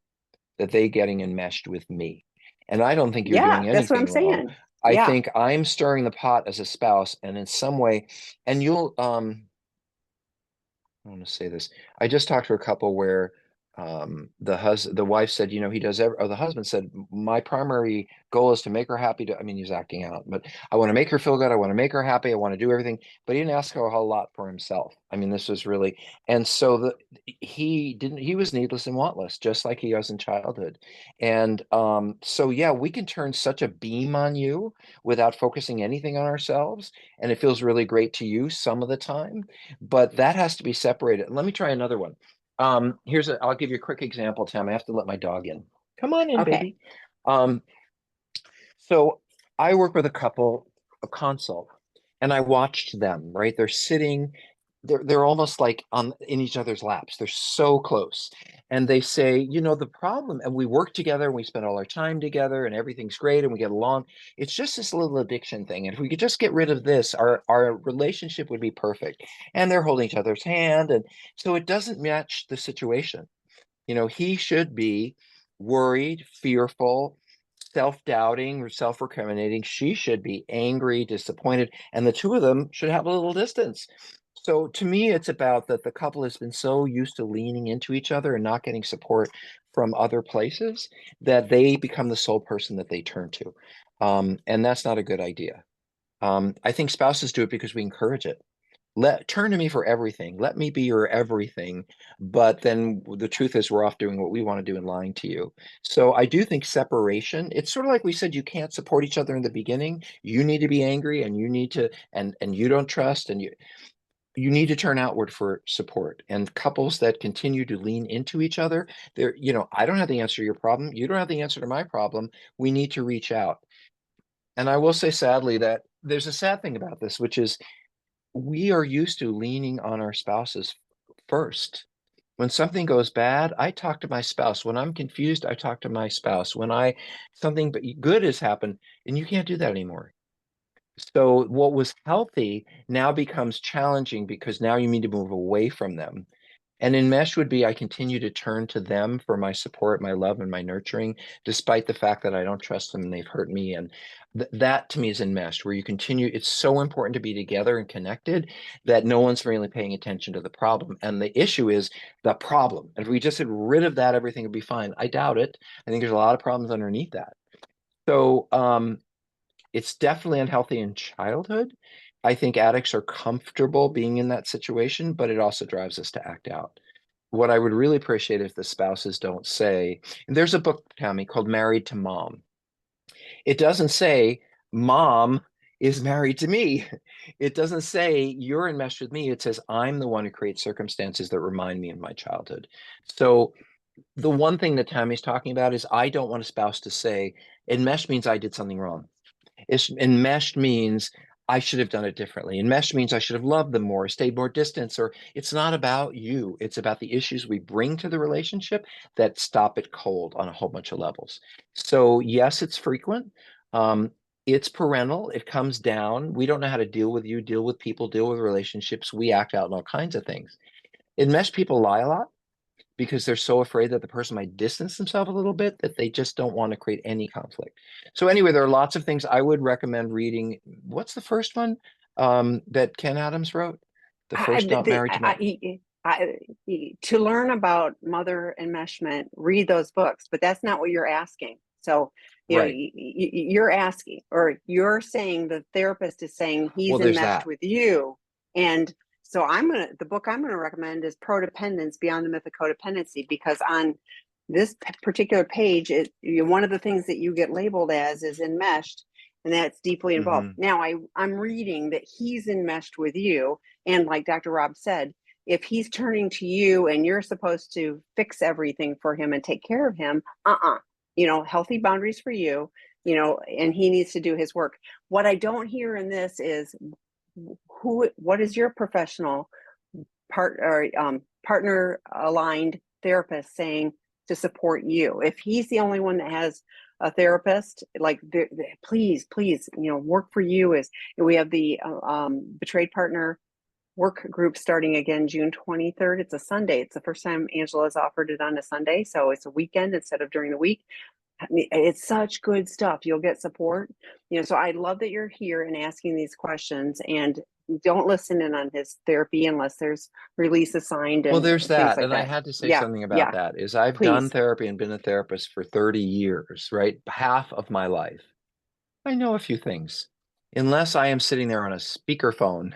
that they getting enmeshed with me. And I don't think you're yeah, doing that's what I'm anything wrong. saying. I Yeah. think I'm stirring the pot as a spouse, and in some way, and you'll I want to say this. I just talked to a couple where the wife said, he does or the husband said, my primary goal is to make her happy I mean, he's acting out, but I want to make her feel good. I want to make her happy. I want to do everything. But he didn't ask her a whole lot for himself. I mean, this was really, and so he was needless and wantless, just like he was in childhood. And so yeah, we can turn such a beam on you without focusing anything on ourselves. And it feels really great to you some of the time, but that has to be separated. Let me try another one. I'll give you a quick example, Tim. I have to let my dog in. Come on in, Okay. baby. Um, so I work with a couple, a consult, and I watched them, right? They're sitting, they're almost like on in each other's laps. They're so close. And they say, the problem, and we work together and we spend all our time together and everything's great and we get along. It's just this little addiction thing. And if we could just get rid of this, our relationship would be perfect. And they're holding each other's hand. And so it doesn't match the situation. He should be worried, fearful, self-doubting, or self-recriminating. She should be angry, disappointed, and the two of them should have a little distance. So to me, it's about that the couple has been so used to leaning into each other and not getting support from other places that they become the sole person that they turn to. And that's not a good idea. I think spouses do it because we encourage it. Turn to me for everything. Let me be your everything. But then the truth is we're off doing what we want to do and lying to you. So I do think separation, it's sort of like we said, you can't support each other in the beginning. You need to be angry and you need to, and you don't trust and you need to turn outward for support. And couples that continue to lean into each other, I don't have the answer to your problem. You don't have the answer to my problem. We need to reach out. And I will say sadly that there's a sad thing about this, which is we are used to leaning on our spouses first. When something goes bad, I talk to my spouse. When I'm confused, I talk to my spouse. When something good has happened, and you can't do that anymore. So what was healthy now becomes challenging because now you need to move away from them. And enmesh would be I continue to turn to them for my support, my love, and my nurturing, despite the fact that I don't trust them and they've hurt me. And that to me is enmeshed, where you continue. It's so important to be together and connected that no one's really paying attention to the problem. And the issue is the problem. And if we just get rid of that, everything would be fine. I doubt it. I think there's a lot of problems underneath that. So it's definitely unhealthy in childhood. I think addicts are comfortable being in that situation, but it also drives us to act out. What I would really appreciate if the spouses don't say, and there's a book, Tammy, called Married to Mom. It doesn't say mom is married to me. It doesn't say you're enmeshed with me. It says I'm the one who creates circumstances that remind me of my childhood. So the one thing that Tammy's talking about is I don't want a spouse to say enmeshed means I did something wrong. It's enmeshed means I should have done it differently. Enmeshed means I should have loved them more, stayed more distance, or it's not about you. It's about the issues we bring to the relationship that stop it cold on a whole bunch of levels. So yes, it's frequent. It's parental. It comes down. We don't know how to deal with you, deal with people, deal with relationships. We act out in all kinds of things. Enmeshed people lie a lot because they're so afraid that the person might distance themselves a little bit that they just don't want to create any conflict. So anyway, there are lots of things I would recommend reading. What's the first one that Ken Adams wrote? The I, first Not the, Married to Marry. to learn about mother enmeshment, read those books, but that's not what you're asking. So, Right. you're asking, or you're saying the therapist is saying Well, he's there's enmeshed that. with you. And so the book I'm going to recommend is Prodependence Beyond the Myth of Codependency, because on this particular page, one of the things that you get labeled as is enmeshed, and that's deeply involved. Hmm. Now I'm reading that he's enmeshed with you. And like Dr. Rob said, if he's turning to you and you're supposed to fix everything for him and take care of him, healthy boundaries for you, and he needs to do his work. What I don't hear in this is what is your professional partner aligned therapist saying to support you? If he's the only one that has a therapist, like please, work for you. Is we have the betrayed partner work group starting again June 23rd. It's a Sunday. It's the first time Angela's offered it on a Sunday, so it's a weekend instead of during the week. I mean, it's such good stuff. You'll get support. So I love that you're here and asking these questions, and don't listen in on his therapy unless there's release assigned Well, and there's things that. like And I that. had to say Yeah, something about yeah, that is I've done please. therapy and been a therapist for 30 years, right? Half of my life. I know a few things. Unless I am sitting there on a speakerphone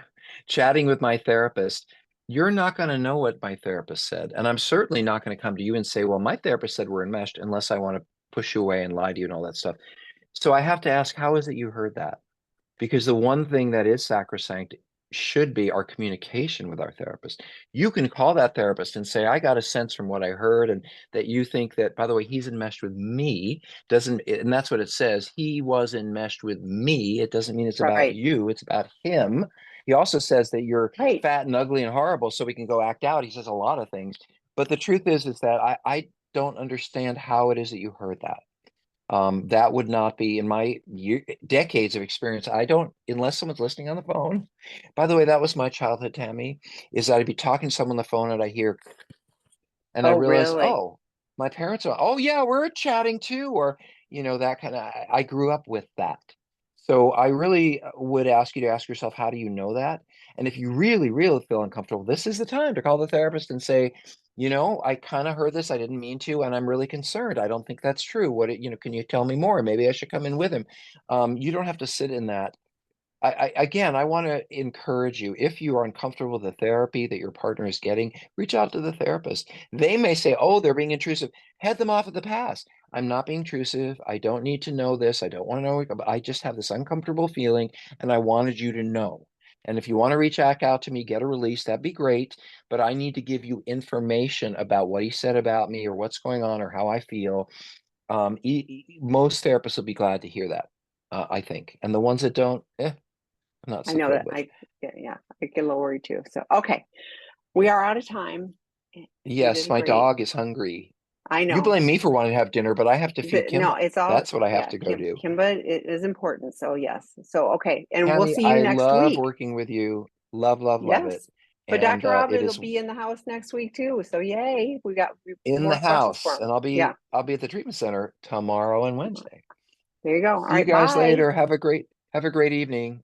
chatting with my therapist, you're not going to know what my therapist said. And I'm certainly not going to come to you and say, well, my therapist said we're enmeshed, unless I want to push you away and lie to you and all that stuff. So I have to ask, how is it you heard that? Because the one thing that is sacrosanct should be our communication with our therapist. You can call that therapist and say, I got a sense from what I heard, and that you think that, by the way, he's enmeshed with me. Doesn't, and that's what it says. He was enmeshed with me. It doesn't mean it's about Right, you, it's about him. He also says that you're right. fat and ugly and horrible, so we can go act out. He says a lot of things. But the truth is that I don't understand how it is that you heard that. That would not be in my decades of experience. I don't, unless someone's listening on the phone. By the way, that was my childhood, Tammy, is that I'd be talking to someone on the phone and I hear, and I Oh, realize, really? oh, my parents are, oh yeah, we're chatting too, or that kind of. I grew up with that. So I really would ask you to ask yourself, how do you know that? And if you really, really feel uncomfortable, this is the time to call the therapist and say, I kind of heard this, I didn't mean to, and I'm really concerned. I don't think that's true. Can you tell me more? Maybe I should come in with him. You don't have to sit in that. Again, I want to encourage you, if you are uncomfortable with the therapy that your partner is getting, reach out to the therapist. They may say, oh, they're being intrusive. Head them off at the pass. I'm not being intrusive. I don't need to know this. I don't want to know. I just have this uncomfortable feeling, and I wanted you to know. And if you want to reach back out to me, get a release, that'd be great. But I need to give you information about what he said about me, or what's going on, or how I feel. Most therapists will be glad to hear that, I think. And the ones that don't, I'm not I so know thrilled that. with. Yeah, I get a little worried too. So, okay, we are out of time. You did Yes, a my great. dog is hungry. I You know. blame me for wanting to have dinner, but I have to feed No, Kimba. it's all, That's what I have yeah, to go do. Kimba is important. So yes. So, okay. And we'll Tammy, see you I next love week. working with you. Love, love, love it. Yes. But And Dr. Rob, it it'll is be in the house next week too. So yay, we got in the more questions for house, him. and Yeah. I'll be at the treatment center tomorrow and Wednesday. There you go. All See you right. guys Bye. later. Have a great evening.